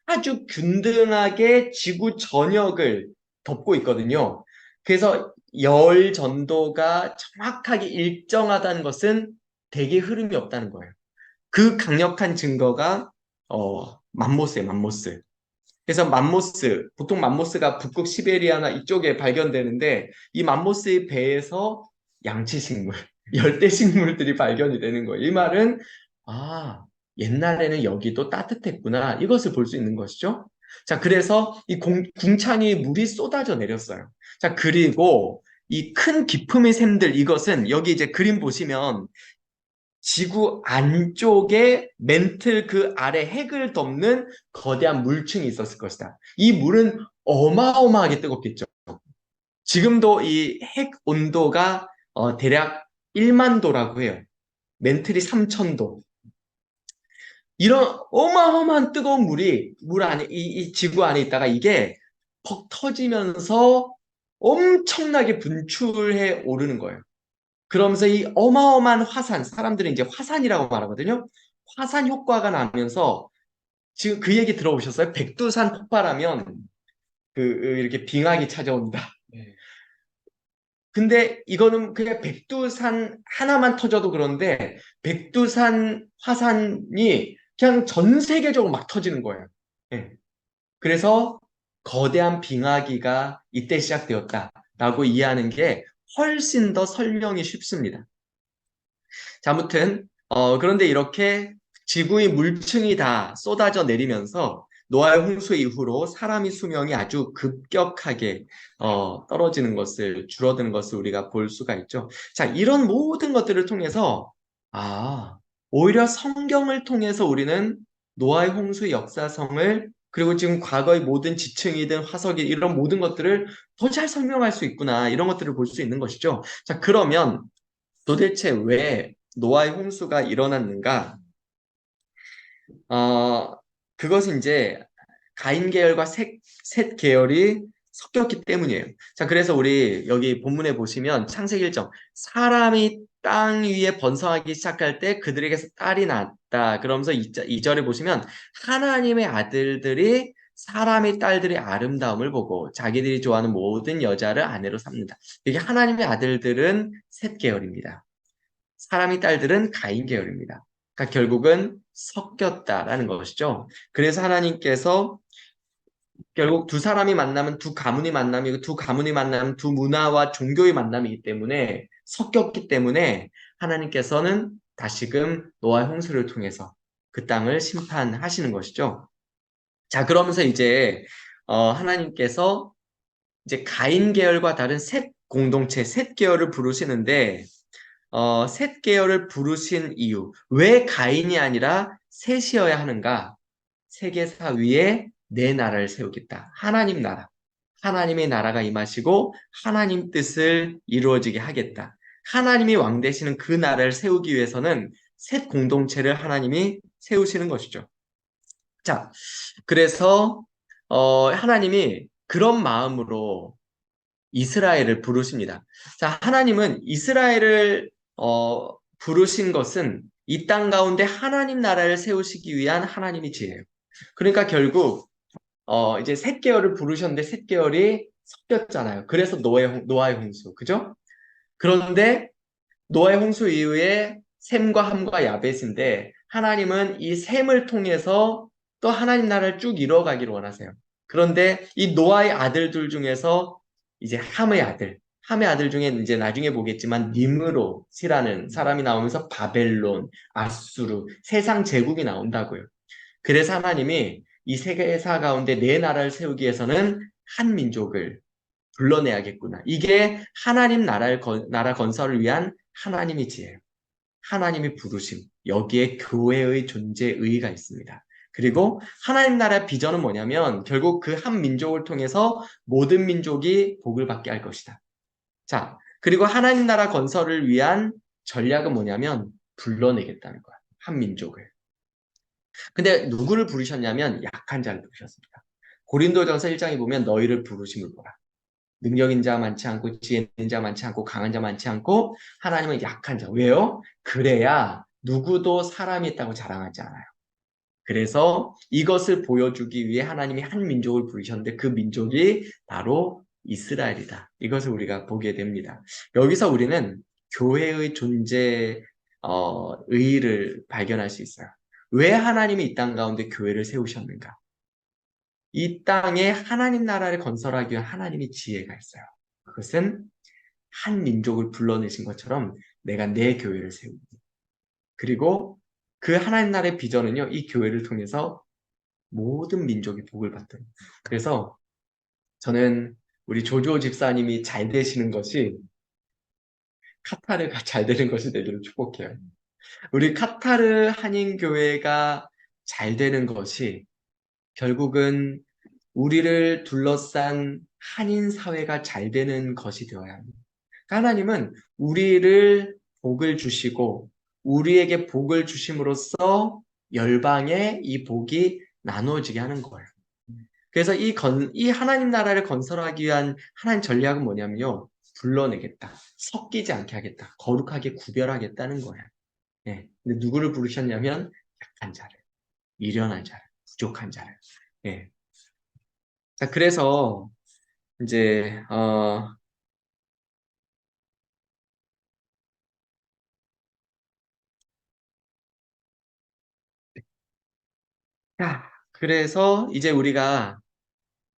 아주 균등하게 지구 전역을 덮고 있거든요. 그래서 열 전도가 정확하게 일정하다는 것은 대기의 흐름이 없다는 거예요. 그 강력한 증거가 맘모스예요, 맘모스. 그래서 맘모스, 보통 맘모스가 북극 시베리아나 이쪽에 발견되는데 이 맘모스의 배에서 양치식물, 열대식물들이 발견이 되는 거예요. 이 말은 옛날에는 여기도 따뜻했구나 이것을 볼 수 있는 것이죠. 자, 그래서 이 궁창이 물이 쏟아져 내렸어요. 자, 그리고 이 큰 기품의 샘들 이것은 여기 이제 그림 보시면 지구 안쪽에 멘틀 그 아래 핵을 덮는 거대한 물층이 있었을 것이다. 이 물은 어마어마하게 뜨겁겠죠. 지금도 이 핵 온도가 대략 1만 도라고 해요. 멘틀이 3,000도. 이런 어마어마한 뜨거운 물이 물 안에 이 지구 안에 있다가 이게 퍽 터지면서 엄청나게 분출해 오르는 거예요. 그러면서 이 어마어마한 화산, 사람들은 이제 화산이라고 말하거든요. 화산 효과가 나면서 지금 그 얘기 들어보셨어요? 백두산 폭발하면 이렇게 빙하기 찾아온다. 근데 이거는 그냥 백두산 하나만 터져도 그런데 백두산 화산이 그냥 전 세계적으로 막 터지는 거예요. 그래서 거대한 빙하기가 이때 시작되었다라고 이해하는 게 훨씬 더 설명이 쉽습니다. 자, 아무튼 그런데 이렇게 지구의 물층이 다 쏟아져 내리면서 노아의 홍수 이후로 사람의 수명이 아주 급격하게 떨어지는 것을 줄어드는 것을 우리가 볼 수가 있죠. 자, 이런 모든 것들을 통해서 오히려 성경을 통해서 우리는 노아의 홍수의 역사성을 그리고 지금 과거의 모든 지층이든 화석이 이런 모든 것들을 더 잘 설명할 수 있구나 이런 것들을 볼 수 있는 것이죠. 자, 그러면 도대체 왜 노아의 홍수가 일어났는가? 그것은 이제 가인 계열과 셋 계열이 섞였기 때문이에요. 자, 그래서 우리 여기 본문에 보시면 창세기 1장 사람이 땅 위에 번성하기 시작할 때 그들에게서 딸이 낳았다. 그러면서 2절에 보시면 하나님의 아들들이 사람의 딸들의 아름다움을 보고 자기들이 좋아하는 모든 여자를 아내로 삼는다. 이게 하나님의 아들들은 셋 계열입니다. 사람의 딸들은 가인 계열입니다. 그러니까 결국은 섞였다라는 것이죠. 그래서 하나님께서 결국 두 사람이 만나면 두 가문이 만남이고 두 가문이 만나면 두 문화와 종교의 만남이기 때문에 섞였기 때문에 하나님께서는 다시금 노아의 홍수를 통해서 그 땅을 심판하시는 것이죠. 자, 그러면서 이제 하나님께서 이제 가인 계열과 다른 셋 공동체, 셋 계열을 부르시는데 셋 계열을 부르신 이유, 왜 가인이 아니라 셋이어야 하는가? 세계사 위에 내 나라를 세우겠다. 하나님 나라. 하나님의 나라가 임하시고 하나님 뜻을 이루어지게 하겠다. 하나님이 왕 되시는 그 나라를 세우기 위해서는 셋 공동체를 하나님이 세우시는 것이죠. 자, 그래서 하나님이 그런 마음으로 이스라엘을 부르십니다. 자, 하나님은 이스라엘을 부르신 것은 이 땅 가운데 하나님 나라를 세우시기 위한 하나님의 지혜예요. 그러니까 결국 이제 셋 계열을 부르셨는데 셋 계열이 섞였잖아요. 그래서 노아의 홍수, 그죠? 그런데 노아의 홍수 이후에 셈과 함과 야벳인데 하나님은 이 셈을 통해서 또 하나님 나라를 쭉 이뤄가기를 원하세요. 그런데 이 노아의 아들들 중에서 이제 함의 아들 중에 이제 나중에 보겠지만 니므롯이라는 사람이 나오면서 바벨론, 아수르, 세상 제국이 나온다고요. 그래서 하나님이 이 세계사 가운데 내 나라를 세우기 위해서는 한 민족을 불러내야겠구나. 이게 하나님 나라 건설을 위한 하나님의 지혜예요. 하나님의 부르심. 여기에 교회의 존재 의의가 있습니다. 그리고 하나님 나라의 비전은 뭐냐면 결국 그 한 민족을 통해서 모든 민족이 복을 받게 할 것이다. 자, 그리고 하나님 나라 건설을 위한 전략은 뭐냐면 불러내겠다는 거야. 한 민족을. 근데 누구를 부르셨냐면 약한 자를 부르셨습니다. 고린도전서 1장에 보면 너희를 부르심을 보라. 능력 있는 자 많지 않고 지혜 있는 자 많지 않고 강한 자 많지 않고 하나님은 약한 자. 왜요? 그래야 누구도 사람이 있다고 자랑하지 않아요. 그래서 이것을 보여주기 위해 하나님이 한 민족을 부르셨는데 그 민족이 바로 이스라엘이다. 이것을 우리가 보게 됩니다. 여기서 우리는 교회의 존재 의의를 발견할 수 있어요. 왜 하나님이 이 땅 가운데 교회를 세우셨는가? 이 땅에 하나님 나라를 건설하기 위한 하나님의 지혜가 있어요. 그것은 한 민족을 불러내신 것처럼 내가 내 교회를 세우고 그리고 그 하나님 나라의 비전은요, 이 교회를 통해서 모든 민족이 복을 받는. 그래서 저는 우리 조조 집사님이 잘 되시는 것이 카타르가 잘 되는 것이 되기를 축복해요. 우리 카타르 한인교회가 잘 되는 것이 결국은 우리를 둘러싼 한인 사회가 잘 되는 것이 되어야 합니다. 하나님은 우리를 복을 주시고 우리에게 복을 주심으로써 열방에 이 복이 나누어지게 하는 거예요. 그래서 이 하나님 나라를 건설하기 위한 하나님 전략은 뭐냐면요. 불러내겠다. 섞이지 않게 하겠다. 거룩하게 구별하겠다는 거예요. 예. 근데 누구를 부르셨냐면 약한 자를, 미련한 자를, 부족한 자를. 예. 자, 그래서 이제 그래서 이제 우리가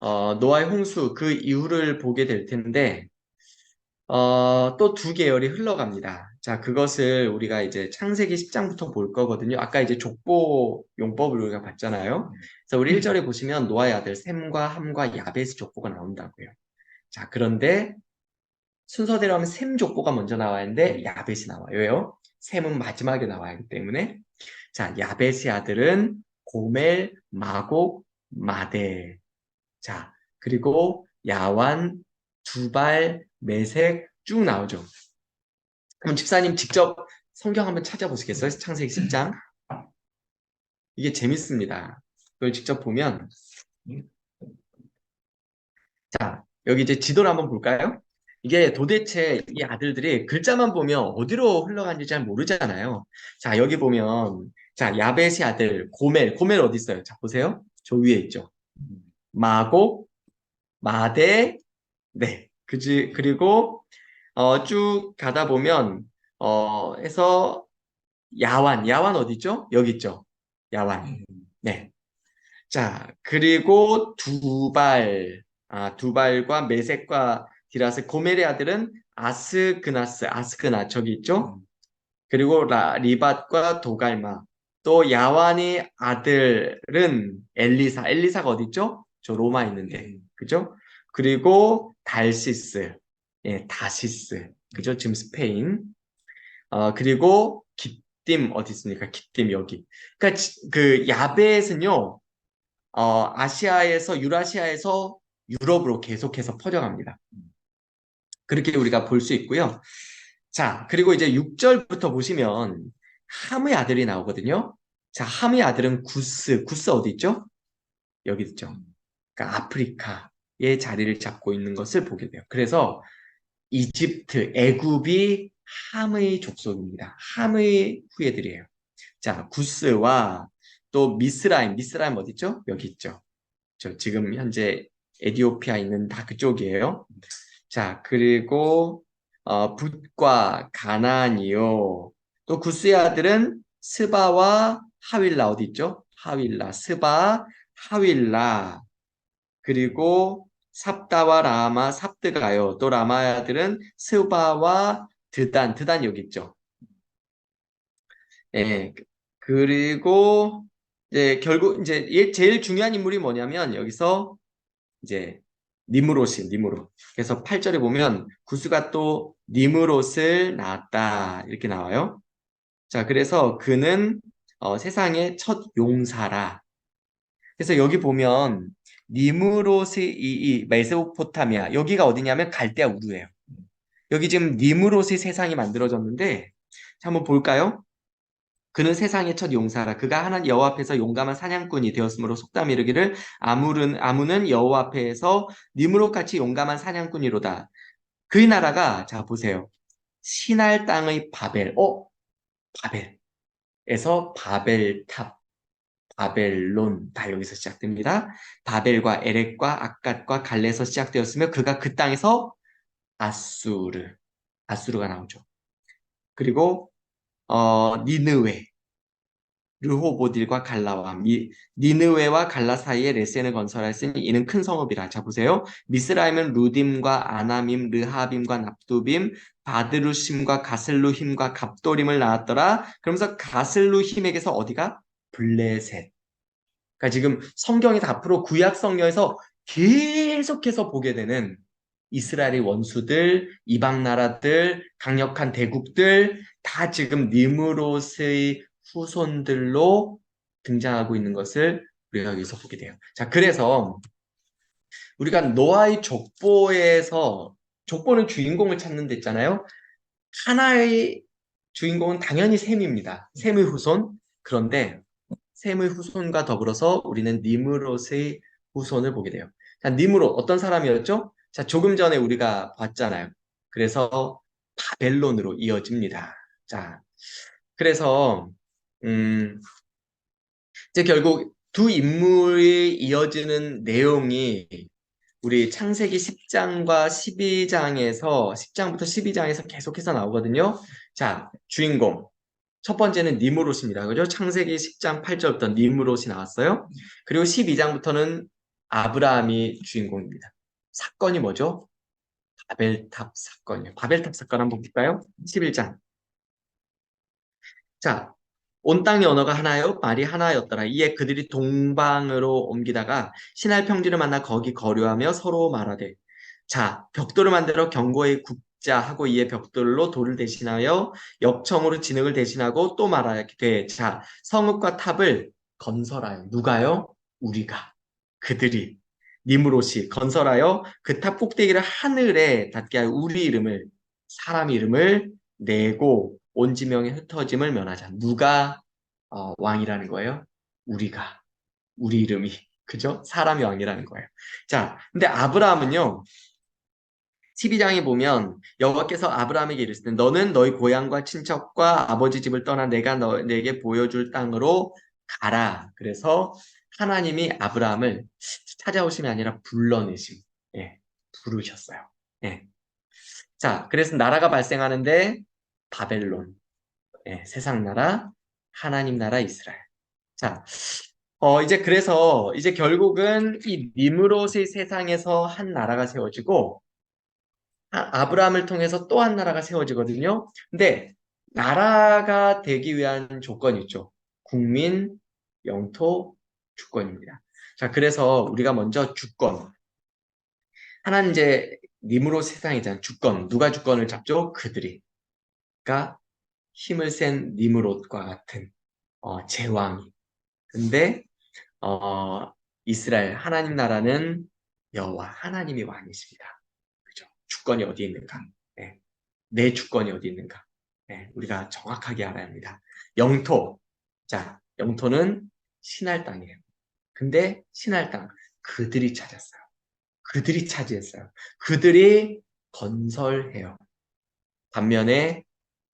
노아의 홍수 그 이후를 보게 될 텐데 또 두 계열이 흘러갑니다. 자, 그것을 우리가 이제 창세기 10장부터 볼 거거든요. 아까 이제 족보 용법을 우리가 봤잖아요. 그래서 우리 1절에 보시면 노아의 아들 셈과 함과 야벳의 족보가 나온다고요. 자, 그런데 순서대로 하면 셈 족보가 먼저 나와야 하는데 야벳이 나와요. 왜요? 셈은 마지막에 나와야 하기 때문에. 자, 야벳의 아들은 고멜, 마곡, 마대. 자, 그리고 야완, 두발, 메색 쭉 나오죠. 그럼 집사님 직접 성경 한번 찾아보시겠어요? 창세기 10장. 이게 재밌습니다. 그걸 직접 보면 자, 여기 이제 지도를 한번 볼까요? 이게 도대체 이 아들들이 글자만 보면 어디로 흘러가는지 잘 모르잖아요. 자, 여기 보면 자, 야벳의 아들 고멜 어디 있어요? 자, 보세요. 저 위에 있죠. 마곡, 마대, 네, 그리고 쭉 가다 보면 해서 야완 어디 있죠? 여기 있죠. 야완. 네. 자, 그리고 두발과 메섹과 디라스, 고멜의 아들은 아스그나 저기 있죠? 그리고 리밧과 도갈마. 또 야완의 아들은 엘리사가 어디 있죠? 저 로마 있는데, 그죠? 그리고 달시스, 예, 다시스, 그죠? 지금 스페인. 그리고 kittim 어디 있습니까? kittim 여기. 그러니까 그 야벳은요, 유라시아에서 유럽으로 계속해서 퍼져갑니다. 그렇게 우리가 볼 수 있고요. 자, 그리고 이제 6절부터 보시면 함의 아들이 나오거든요. 자, 함의 아들은 구스 어디 있죠? 여기 있죠. 그러니까 아프리카의 자리를 잡고 있는 것을 보게 돼요. 그래서 애굽이 함의 족속입니다. 함의 후예들이에요. 자, 구스와 또 미스라임 어디 있죠? 여기 있죠. 저 지금 현재 에티오피아 있는 다 그쪽이에요. 자, 그리고 붓과 가나안이요. 또 구스의 아들은 스바와 하윌라 어디 있죠? 스바, 하윌라. 그리고 삽다와 라마, 삽드가요. 또 라마의 아들은 스바와 드단 여기 있죠. 예. 그리고 이제 결국 이제 제일 중요한 인물이 뭐냐면 여기서 이제 니므롯. 그래서 8절에 보면 구스가 또 니므롯을 낳았다 이렇게 나와요. 자, 그래서 그는 세상의 첫 용사라. 그래서 여기 보면 니므롯의 이 메소포타미아 여기가 어디냐면 갈대아 우르예요. 여기 지금 니므롯의 세상이 만들어졌는데 자, 한번 볼까요? 그는 세상의 첫 용사라. 그가 하나님 여호와 앞에서 용감한 사냥꾼이 되었으므로 속담 이르기를 아문은 여호와 앞에서 니므롯같이 용감한 사냥꾼이로다. 그의 나라가 자 보세요. 시날 땅의 바벨에서 바벨탑, 바벨론 다 여기서 시작됩니다. 바벨과 에렉과 악갓과 갈레에서 시작되었으며 그가 그 땅에서 아수르가 나오죠. 그리고 니느웨, 르호보딜과 갈라와 니느웨와 갈라 사이에 레센을 건설하였으니 이는 큰 성읍이라. 자 보세요. 미스라임은 루딤과 아나밈, 르하빔과 납두빔, 바드루심과 가슬루힘과 갑도림을 낳았더라. 그러면서 가슬루힘에게서 어디가? 블레셋. 그러니까 지금 성경이 다 앞으로 구약 성경에서 계속해서 보게 되는 이스라엘의 원수들, 이방 나라들, 강력한 대국들 다 지금 니므롯의 후손들로 등장하고 있는 것을 우리가 여기서 보게 돼요. 자, 그래서 우리가 노아의 족보는 주인공을 찾는 데 있잖아요. 하나의 주인공은 당연히 셈입니다. 셈의 후손. 그런데 셈의 후손과 더불어서 우리는 니므롯의 후손을 보게 돼요. 자, 니므롯 어떤 사람이었죠? 자, 조금 전에 우리가 봤잖아요. 그래서 바벨론으로 이어집니다. 자, 그래서 이제 결국 두 인물이 이어지는 내용이 우리 창세기 10장과 10장부터 12장에서 계속해서 나오거든요. 자, 주인공. 첫 번째는 니므롯입니다. 그죠? 창세기 10장 8절부터 니므롯이 나왔어요. 그리고 12장부터는 아브라함이 주인공입니다. 사건이 뭐죠? 바벨탑 사건이에요. 바벨탑 사건 한번 볼까요? 11장. 자, 온 땅의 언어가 하나요? 말이 하나였더라. 이에 그들이 동방으로 옮기다가 신할 평지를 만나 거기 거류하며 서로 말하되 자, 벽돌을 만들어 경고에 굽자 하고 이에 벽돌로 돌을 대신하여 역청으로 진흙을 대신하고 또 말하되 자, 성읍과 탑을 건설하여 누가요? 우리가 그들이 니므롯이 건설하여 그 탑 꼭대기를 하늘에 닿게 하여 우리 이름을 사람 이름을 내고 온 지명에 흩어짐을 면하자. 누가 왕이라는 거예요? 우리가. 우리 이름이. 그죠? 사람이 왕이라는 거예요. 자, 근데 아브라함은요. 12장에 보면 여호와께서 아브라함에게 이르시되 너는 너희 고향과 친척과 아버지 집을 떠나 내가 내게 보여줄 땅으로 가라. 그래서 하나님이 아브라함을 찾아오심이 아니라 불러내심. 예, 부르셨어요. 예. 자, 그래서 나라가 발생하는데 바벨론. 세상 나라, 하나님 나라 이스라엘. 자, 이제 그래서 이제 결국은 이 니므롯의 세상에서 한 나라가 세워지고 아브라함을 통해서 또 한 나라가 세워지거든요. 근데 나라가 되기 위한 조건이 있죠. 국민, 영토, 주권입니다. 자, 그래서 우리가 먼저 주권. 하나는 이제 니므롯 세상이잖아요. 주권. 누가 주권을 잡죠? 그들이. 그러니까 힘을 센 니므롯과 같은 제왕이. 근데 이스라엘 하나님 나라는 여호와 하나님이 왕이십니다. 그죠? 주권이 어디 있는가? 네. 내 주권이 어디 있는가? 네. 우리가 정확하게 알아야 합니다. 영토. 자, 영토는 신할 땅이에요. 근데 신할 땅 그들이 찾았어요. 그들이 차지했어요. 그들이 건설해요. 반면에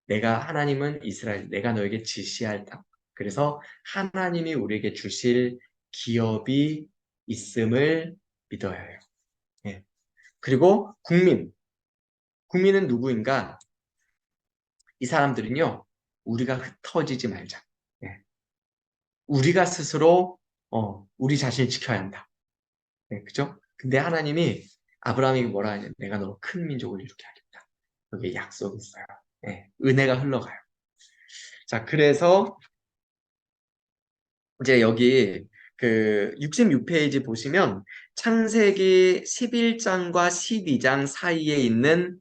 하나님은 이스라엘, 내가 너에게 지시할 땅. 그래서 하나님이 우리에게 주실 기업이 있음을 믿어야 해요. 예. 그리고 국민은 누구인가? 이 사람들은요, 우리가 흩어지지 말자. 예. 우리가 스스로 우리 자신을 지켜야 한다. 네, 그죠? 근데 하나님이 아브라함에게 뭐라 하냐? 내가 너 큰 민족을 이루게 하겠다. 여기에 약속이 있어요. 네, 은혜가 흘러가요. 자, 그래서 이제 여기 그 66페이지 보시면 창세기 11장과 12장 사이에 있는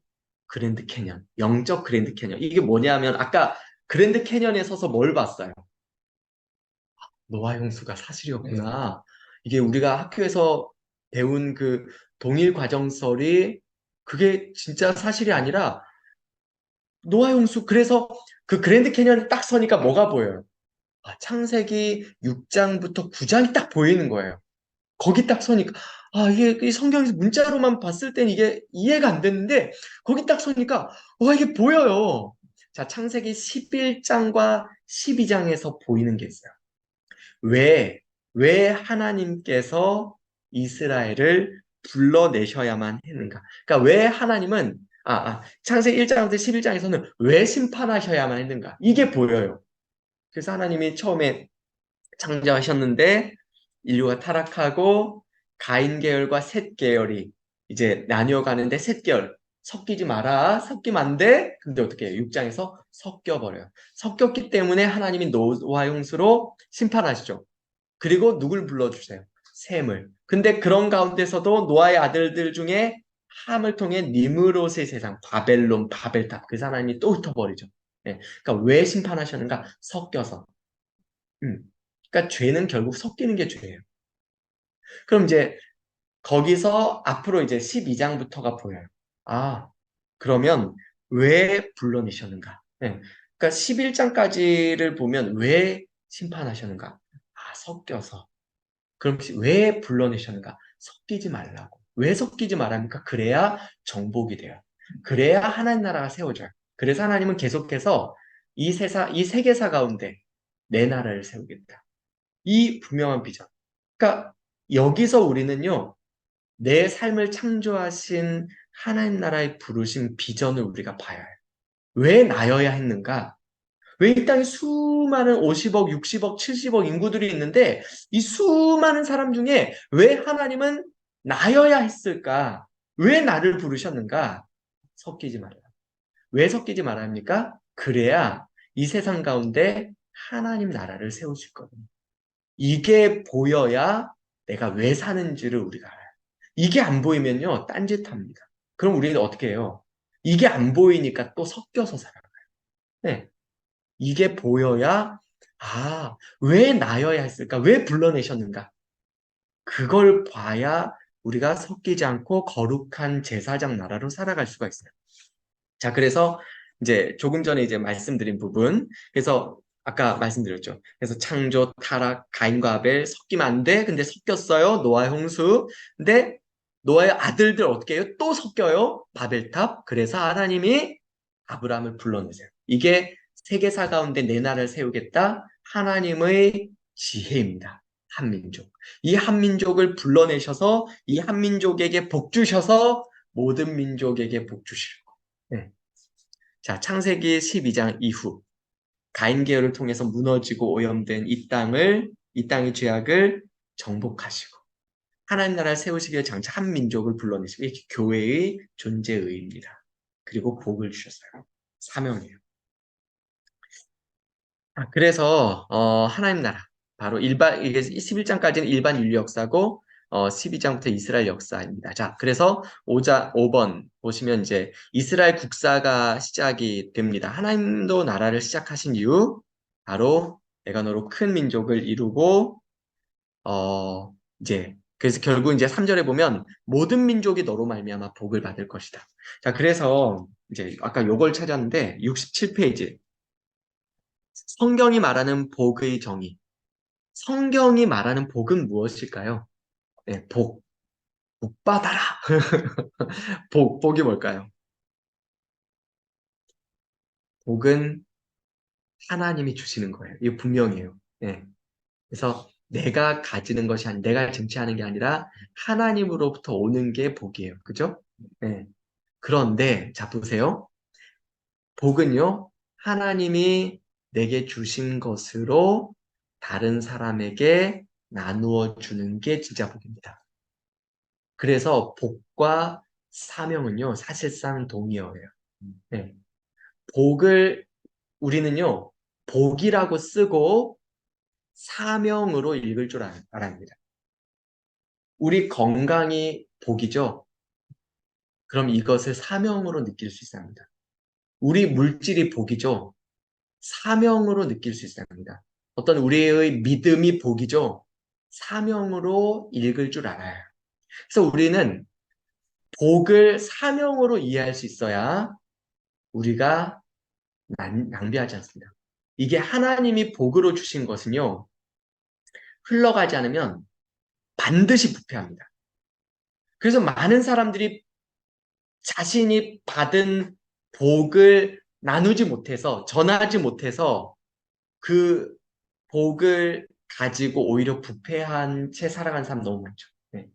그랜드 캐년, 영적 그랜드 캐년. 이게 뭐냐면 아까 그랜드 캐년에 서서 뭘 봤어요? 노아 홍수가 사실이었구나. 이게 우리가 학교에서 배운 그 동일 과정설이 그게 진짜 사실이 아니라 노아 홍수. 그래서 그 그랜드 캐년 딱 서니까 뭐가 보여요? 창세기 6장부터 9장이 딱 보이는 거예요. 거기 딱 서니까 이게 성경에서 문자로만 봤을 땐 이게 이해가 안 됐는데 거기 딱 서니까 이게 보여요. 자, 창세기 11장과 12장에서 보이는 게 있어요. 왜 하나님께서 이스라엘을 불러내셔야만 했는가? 그러니까 왜 하나님은 창세기 1장부터 11장에서는 왜 심판하셔야만 했는가? 이게 보여요. 그래서 하나님이 처음에 창조하셨는데 인류가 타락하고 가인 계열과 셋 계열이 이제 나뉘어가는데 셋 계열 섞이지 마라. 섞이면 안 돼. 근데 어떻게 해요? 6장에서 섞여버려요. 섞였기 때문에 하나님이 노아 홍수로 심판하시죠. 그리고 누굴 불러주세요? 셈을. 근데 그런 가운데서도 노아의 아들들 중에 함을 통해 니므롯의 세상, 바벨론, 바벨탑, 그 하나님이 또 흩어버리죠. 네. 그러니까 왜 심판하셨는가? 섞여서. 그러니까 죄는 결국 섞이는 게 죄예요. 그럼 이제 거기서 앞으로 이제 12장부터가 보여요. 그러면 왜 불러내셨는가? 네. 그러니까 11장까지를 보면 왜 심판하셨는가? 섞여서. 그럼 왜 불러내셨는가? 섞이지 말라고. 왜 섞이지 말합니까? 그래야 정복이 돼요. 그래야 하나님 나라가 세워져요. 그래서 하나님은 계속해서 이 세계사 가운데 내 나라를 세우겠다. 이 분명한 비전. 그러니까 여기서 우리는요, 내 삶을 창조하신 하나님 나라의 부르신 비전을 우리가 봐야 해요. 왜 나여야 했는가? 왜 이 땅에 수많은 50억, 60억, 70억 인구들이 있는데 이 수많은 사람 중에 왜 하나님은 나여야 했을까? 왜 나를 부르셨는가? 섞이지 말아요. 왜 섞이지 말아야 합니까? 그래야 이 세상 가운데 하나님 나라를 세울 수 있거든요. 이게 보여야 내가 왜 사는지를 우리가 알아요. 이게 안 보이면요, 딴짓합니다. 그럼 우리는 어떻게 해요? 이게 안 보이니까 또 섞여서 살아가요. 네. 이게 보여야, 왜 나여야 했을까? 왜 불러내셨는가? 그걸 봐야 우리가 섞이지 않고 거룩한 제사장 나라로 살아갈 수가 있어요. 자, 그래서 이제 조금 전에 이제 말씀드린 부분. 그래서 아까 말씀드렸죠. 그래서 창조, 타락, 가인과 아벨 섞이면 안 돼. 근데 섞였어요. 노아 홍수. 근데 노아의 아들들 어떻게 해요? 또 섞여요. 바벨탑. 그래서 하나님이 아브라함을 불러내세요. 이게 세계사 가운데 내 나라를 세우겠다. 하나님의 지혜입니다. 한민족. 이 한민족을 불러내셔서 이 한민족에게 복 주셔서 모든 민족에게 복 주시고. 네. 자, 창세기 12장 이후 가인 계열을 통해서 무너지고 오염된 이 땅의 죄악을 정복하시고 하나님 나라를 세우시기 위해 장차 한 민족을 불러내시고 이게 교회의 존재의입니다. 그리고 복을 주셨어요. 사명이에요. 그래서 하나님 나라 바로 이게 11장까지는 일반 인류 역사고 12장부터 이스라엘 역사입니다. 자, 그래서 5번 보시면 이제 이스라엘 국사가 시작이 됩니다. 하나님도 나라를 시작하신 이유 바로 내가 너로 큰 민족을 이루고 이제 그래서 결국 이제 3절에 보면 모든 민족이 너로 말미암아 복을 받을 것이다. 자, 그래서 이제 아까 요걸 찾았는데 67페이지 성경이 말하는 복의 정의. 성경이 말하는 복은 무엇일까요? 네, 복 받아라. 복이 뭘까요? 복은 하나님이 주시는 거예요. 이거 분명해요. 네. 그래서 내가 가지는 것이 내가 쟁취하는 게 아니라 하나님으로부터 오는 게 복이에요. 그죠? 네. 그런데 자 보세요. 복은요. 하나님이 내게 주신 것으로 다른 사람에게 나누어 주는 게 진짜 복입니다. 그래서 복과 사명은요. 사실상 동의어예요. 네. 복을 우리는요. 복이라고 쓰고 사명으로 읽을 줄 알아야 합니다. 우리 건강이 복이죠. 그럼 이것을 사명으로 느낄 수 있어야 합니다. 우리 물질이 복이죠. 사명으로 느낄 수 있어야 합니다. 어떤 우리의 믿음이 복이죠. 사명으로 읽을 줄 알아요. 그래서 우리는 복을 사명으로 이해할 수 있어야 우리가 낭비하지 않습니다. 이게 하나님이 복으로 주신 것은요. 흘러가지 않으면 반드시 부패합니다. 그래서 많은 사람들이 자신이 받은 복을 나누지 못해서, 전하지 못해서 그 복을 가지고 오히려 부패한 채 살아간 사람 너무 많죠. 네.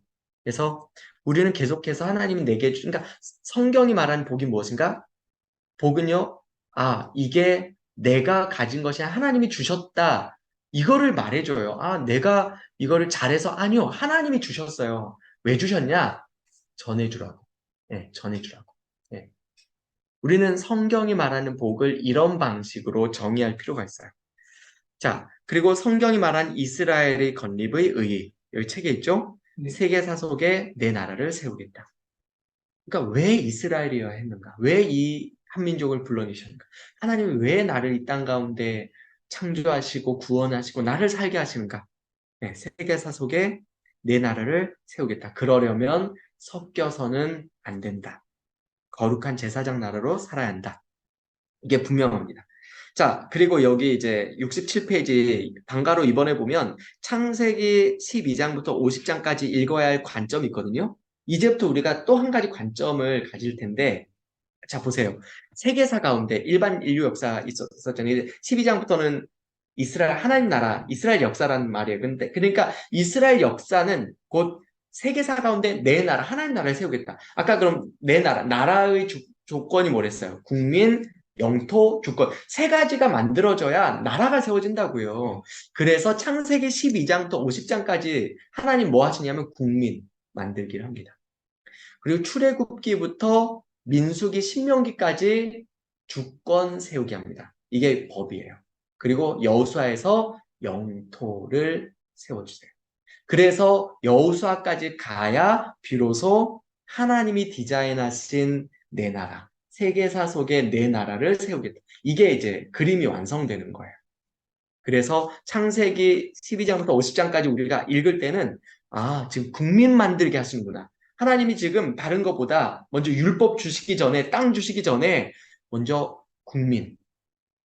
그래서 우리는 계속해서 하나님이 내게 그러니까 성경이 말하는 복이 무엇인가? 복은요, 이게 내가 가진 것이 하나님이 주셨다. 이거를 말해줘요. 내가 이거를 잘해서 아니요. 하나님이 주셨어요. 왜 주셨냐? 전해주라고. 네, 전해주라고. 네. 우리는 성경이 말하는 복을 이런 방식으로 정의할 필요가 있어요. 자, 그리고 성경이 말한 이스라엘의 건립의 의의. 여기 책에 있죠? 세계사 속에 내 나라를 세우겠다. 그러니까 왜 이스라엘이어야 했는가? 왜 이 한민족을 불러내셨는가? 하나님이 왜 나를 이 땅 가운데 창조하시고 구원하시고 나를 살게 하시는가? 네, 세계사 속에 내 나라를 세우겠다. 그러려면 섞여서는 안 된다. 거룩한 제사장 나라로 살아야 한다. 이게 분명합니다. 자, 그리고 여기 이제 67페이지 방가로 이번에 보면 창세기 12장부터 50장까지 읽어야 할 관점이 있거든요. 이제부터 우리가 또 한 가지 관점을 가질 텐데, 자, 보세요. 세계사 가운데 일반 인류 역사 있었잖아요. 12장부터는 이스라엘 하나님 나라, 이스라엘 역사라는 말이에요. 그러니까 이스라엘 역사는 곧 세계사 가운데 내 나라, 하나님 나라를 세우겠다. 아까 그럼 내 나라, 나라의 조건이 뭐랬어요? 국민, 영토, 주권. 세 가지가 만들어져야 나라가 세워진다고요. 그래서 창세기 12장부터 50장까지 하나님 뭐 하시냐면 국민 만들기를 합니다. 그리고 출애굽기부터 민수기, 신명기까지 주권 세우게 합니다. 이게 법이에요. 그리고 여호수아에서 영토를 세워주세요. 그래서 여호수아까지 가야 비로소 하나님이 디자인하신 내 나라, 세계사 속의 내 나라를 세우겠다. 이게 이제 그림이 완성되는 거예요. 그래서 창세기 12장부터 50장까지 우리가 읽을 때는 지금 국민 만들게 하시는구나. 하나님이 지금 다른 것보다 먼저 율법 주시기 전에, 땅 주시기 전에 먼저 국민.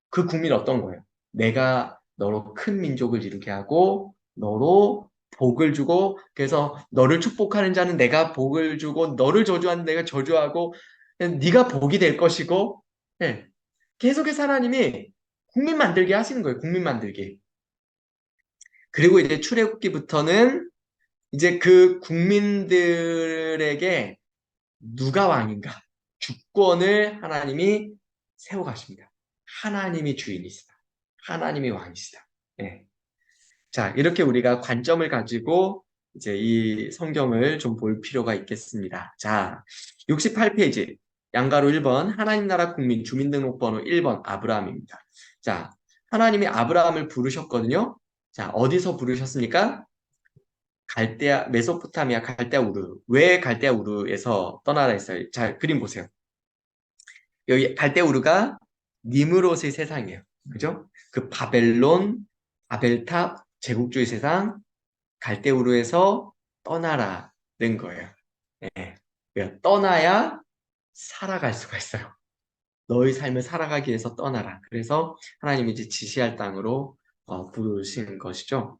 그 국민 어떤 거예요? 내가 너로 큰 민족을 이루게 하고 너로 복을 주고 그래서 너를 축복하는 자는 내가 복을 주고 너를 저주하는 내가 저주하고 네가 복이 될 것이고 네. 계속해서 하나님이 국민 만들게 하시는 거예요. 국민 만들기. 그리고 이제 출애굽기부터는 이제 그 국민들에게 누가 왕인가? 주권을 하나님이 세워가십니다. 하나님이 주인이시다. 하나님이 왕이시다. 예. 자, 이렇게 우리가 관점을 가지고 이제 이 성경을 좀 볼 필요가 있겠습니다. 자, 68페이지. 양가로 1번, 하나님 나라 국민 주민등록번호 1번 아브라함입니다. 자, 하나님이 아브라함을 부르셨거든요. 자, 어디서 부르셨습니까? 갈대아, 메소포타미아 갈대아 우르. 왜 갈대아 우르에서 떠나라 했어요? 자, 그림 보세요. 여기 갈대아 우르가 니므롯의 세상이에요. 그죠? 그 바벨론, 바벨탑, 제국주의 세상, 갈대아 우르에서 떠나라는 거예요. 예. 그러니까 떠나야 살아갈 수가 있어요. 너의 삶을 살아가기 위해서 떠나라. 그래서 하나님이 이제 지시할 땅으로 부르신 것이죠.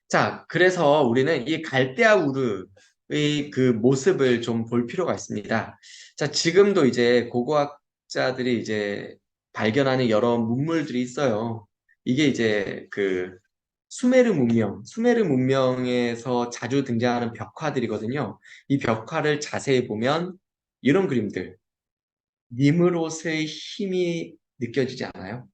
자, 그래서 우리는 이 갈대아 우르의 그 모습을 좀 볼 필요가 있습니다. 자, 지금도 이제 고고학자들이 이제 발견하는 여러 문물들이 있어요. 이게 이제 그 수메르 문명에서 자주 등장하는 벽화들이거든요. 이 벽화를 자세히 보면 이런 그림들, 니므롯의 힘이 느껴지지 않아요?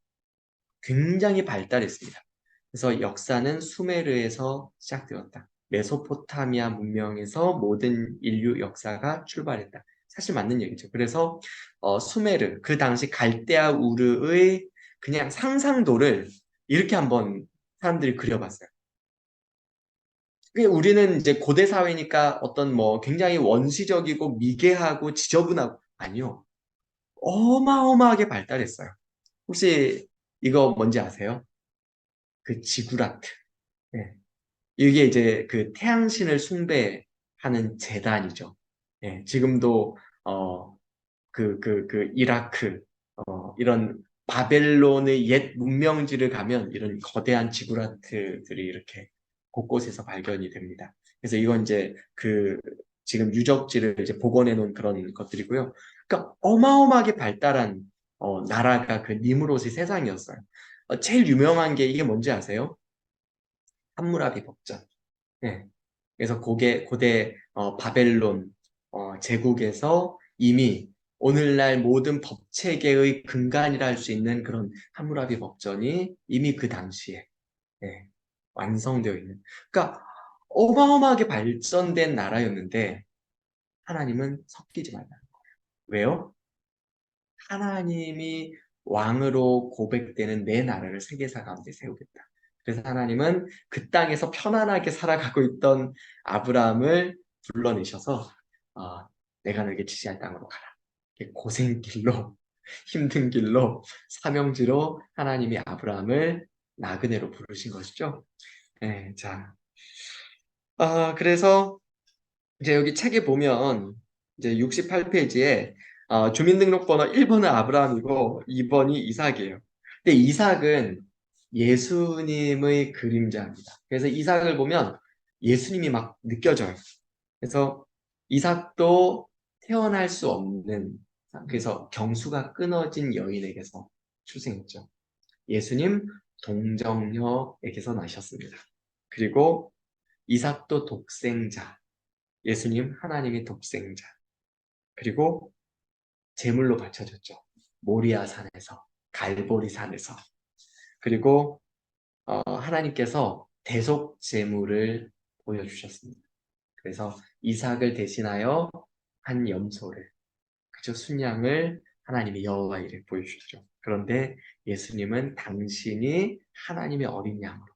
굉장히 발달했습니다. 그래서 역사는 수메르에서 시작되었다. 메소포타미아 문명에서 모든 인류 역사가 출발했다. 사실 맞는 얘기죠. 그래서 수메르, 그 당시 갈대아 우르의 그냥 상상도를 이렇게 한번 사람들이 그려봤어요. 우리는 이제 고대 사회니까 어떤 뭐 굉장히 원시적이고 미개하고 지저분하고 아니요. 어마어마하게 발달했어요. 혹시 이거 뭔지 아세요? 그 지구라트. 예. 이게 이제 그 태양신을 숭배하는 제단이죠. 예. 지금도 이라크 이런 바벨론의 옛 문명지를 가면 이런 거대한 지구라트들이 이렇게 곳곳에서 발견이 됩니다. 그래서 이건 이제 그 지금 유적지를 이제 복원해 놓은 그런 것들이고요. 그러니까 어마어마하게 발달한 나라가 그 니므롯의 세상이었어요. 제일 유명한 게 이게 뭔지 아세요? 함무라비 법전. 예. 그래서 고대 바벨론 제국에서 이미 오늘날 모든 법 체계의 근간이라 할 수 있는 그런 함무라비 법전이 이미 그 당시에 예, 완성되어 있는. 그러니까 어마어마하게 발전된 나라였는데 하나님은 섞이지 말라는 거예요. 왜요? 하나님이 왕으로 고백되는 내 나라를 세계사 가운데 세우겠다. 그래서 하나님은 그 땅에서 편안하게 살아가고 있던 아브라함을 불러내셔서 내가 너에게 지시할 땅으로 가라. 고생길로 힘든 길로 사명지로 하나님이 아브라함을 나그네로 부르신 것이죠. 네, 자, 그래서 이제 여기 책에 보면 이제 68페이지에 주민등록번호 1번은 아브라함이고 2번이 이삭이에요. 근데 이삭은 예수님의 그림자입니다. 그래서 이삭을 보면 예수님이 막 느껴져요. 그래서 이삭도 태어날 수 없는, 그래서 경수가 끊어진 여인에게서 출생했죠. 예수님 동정녀에게서 나셨습니다. 그리고 이삭도 독생자, 예수님 하나님의 독생자, 그리고 제물로 바쳐졌죠. 모리아 산에서, 갈보리 산에서. 그리고 하나님께서 대속 제물을 보여주셨습니다. 그래서 이삭을 대신하여 한 염소를, 그죠, 순양을 하나님의 여호와 이래 보여주셨죠. 그런데 예수님은 당신이 하나님의 어린 양으로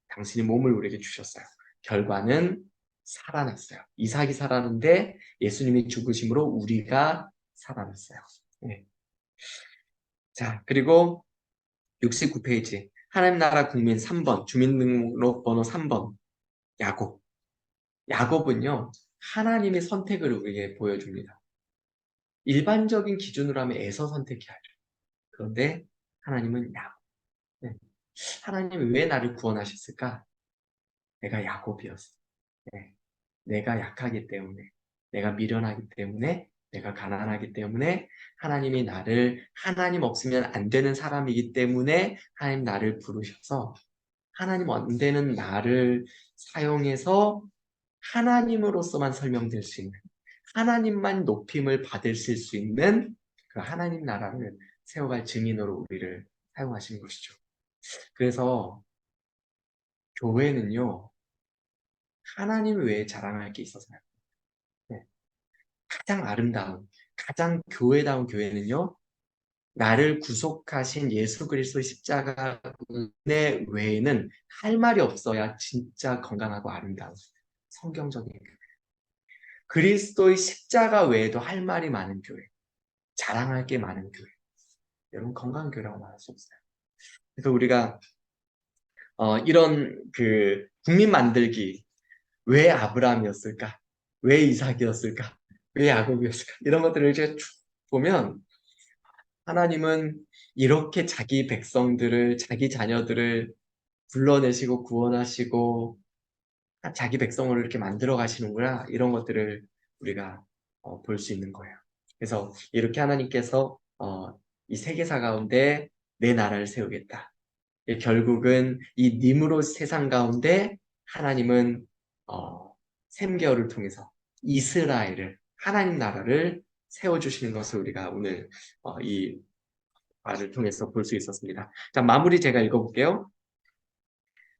당신이 몸을 우리에게 주셨어요. 결과는 살아났어요. 이삭이 살아났는데 예수님이 죽으심으로 우리가 살아났어요. 네. 자, 그리고 69페이지 하나님 나라 국민 3번 주민등록번호 3번 야곱. 야곱은요 하나님의 선택을 우리에게 보여줍니다. 일반적인 기준으로 하면 에서 선택해야죠. 그런데 하나님은 야곱. 네. 하나님이 왜 나를 구원하셨을까? 내가 야곱이었어. 네. 내가 약하기 때문에, 내가 미련하기 때문에, 내가 가난하기 때문에 하나님이 나를, 하나님 없으면 안 되는 사람이기 때문에 하나님 나를 부르셔서 하나님 안 되는 나를 사용해서 하나님으로서만 설명될 수 있는, 하나님만 높임을 받으실 수 있는 그 하나님 나라를 세워갈 증인으로 우리를 사용하시는 것이죠. 그래서 교회는요, 하나님 외에 자랑할 게 있어서요. 네. 가장 아름다운, 가장 교회다운 교회는요, 나를 구속하신 예수 그리스도의 십자가 은혜 외에는 할 말이 없어야 진짜 건강하고 아름다운 성경적인 교회. 그리스도의 십자가 외에도 할 말이 많은 교회, 자랑할 게 많은 교회. 여러분 건강한 교회라고 말할 수 없어요. 그래서 우리가 이런 그 국민 만들기, 왜 아브라함이었을까? 왜 이삭이었을까? 왜 야곱이었을까? 이런 것들을 이제 쭉 보면 하나님은 이렇게 자기 백성들을, 자기 자녀들을 불러내시고 구원하시고 자기 백성을 이렇게 만들어 가시는구나, 이런 것들을 우리가 볼 수 있는 거예요. 그래서 이렇게 하나님께서 이 세계사 가운데 내 나라를 세우겠다. 결국은 이 니므롯 세상 가운데 하나님은 셈계어를 통해서 이스라엘을, 하나님 나라를 세워주시는 것을 우리가 오늘 이 말을 통해서 볼 수 있었습니다. 자, 마무리 제가 읽어볼게요.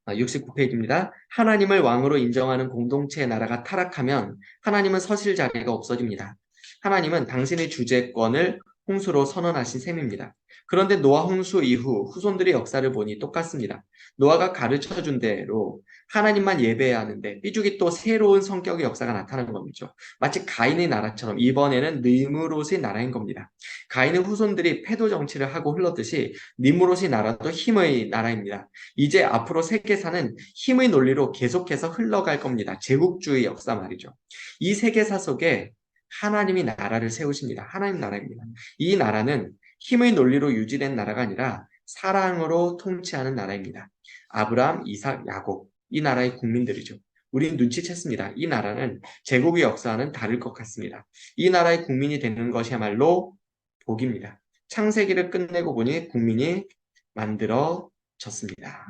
69페이지입니다. 하나님을 왕으로 인정하는 공동체의 나라가 타락하면 하나님은 서실 자리가 없어집니다. 하나님은 당신의 주재권을 홍수로 선언하신 셈입니다. 그런데 노아 홍수 이후 후손들의 역사를 보니 똑같습니다. 노아가 가르쳐준 대로 하나님만 예배해야 하는데 삐죽이 또 새로운 성격의 역사가 나타나는 겁니다. 마치 가인의 나라처럼 이번에는 느므롯의 나라인 겁니다. 가인의 후손들이 패도 정치를 하고 흘렀듯이 니므롯의 나라도 힘의 나라입니다. 이제 앞으로 세계사는 힘의 논리로 계속해서 흘러갈 겁니다. 제국주의 역사 말이죠. 이 세계사 속에 하나님이 나라를 세우십니다. 하나님 나라입니다. 이 나라는 힘의 논리로 유지된 나라가 아니라 사랑으로 통치하는 나라입니다. 아브라함, 이삭, 야곱, 이 나라의 국민들이죠. 우린 눈치챘습니다. 이 나라는 제국의 역사와는 다를 것 같습니다. 이 나라의 국민이 되는 것이야말로 복입니다. 창세기를 끝내고 보니 국민이 만들어졌습니다.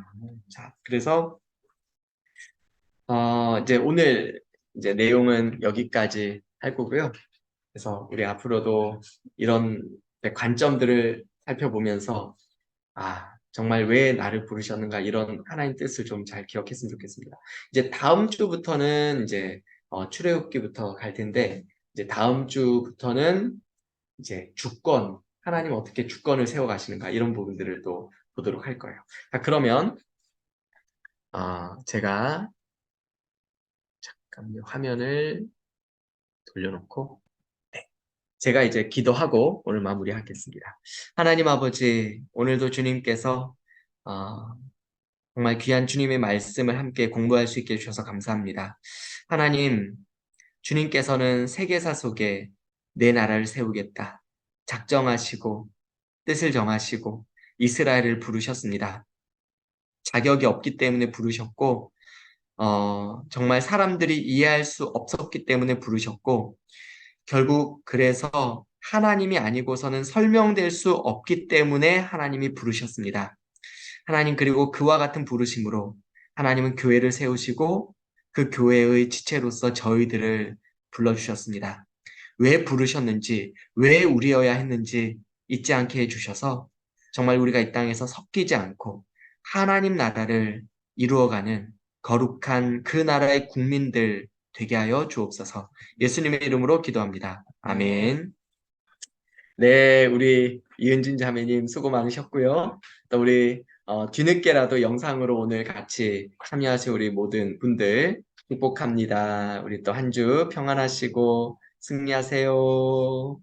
자, 그래서 이제 오늘 이제 내용은 여기까지 할 거고요. 그래서 우리 앞으로도 이런 관점들을 살펴보면서 정말 왜 나를 부르셨는가, 이런 하나님 뜻을 좀 잘 기억했으면 좋겠습니다. 이제 다음 주부터는 이제 출애굽기부터 갈 텐데, 이제 다음 주부터는 이제 주권, 하나님 어떻게 주권을 세워 가시는가, 이런 부분들을 또 보도록 할 거예요. 자, 그러면 제가 잠깐만요. 화면을 돌려놓고, 제가 이제 기도하고 오늘 마무리하겠습니다. 하나님 아버지, 오늘도 주님께서 정말 귀한 주님의 말씀을 함께 공부할 수 있게 해주셔서 감사합니다. 하나님, 주님께서는 세계사 속에 내 나라를 세우겠다 작정하시고 뜻을 정하시고 이스라엘을 부르셨습니다. 자격이 없기 때문에 부르셨고, 정말 사람들이 이해할 수 없었기 때문에 부르셨고, 결국 그래서 하나님이 아니고서는 설명될 수 없기 때문에 하나님이 부르셨습니다. 하나님, 그리고 그와 같은 부르심으로 하나님은 교회를 세우시고 그 교회의 지체로서 저희들을 불러주셨습니다. 왜 부르셨는지, 왜 우리여야 했는지 잊지 않게 해주셔서 정말 우리가 이 땅에서 섞이지 않고 하나님 나라를 이루어가는 거룩한 그 나라의 국민들 되게 하여 주옵소서. 예수님의 이름으로 기도합니다. 아멘. 네, 우리 이은진 자매님 수고 많으셨고요. 또 우리 뒤늦게라도 영상으로 오늘 같이 참여하신 우리 모든 분들 축복합니다. 우리 또 한 주 평안하시고 승리하세요.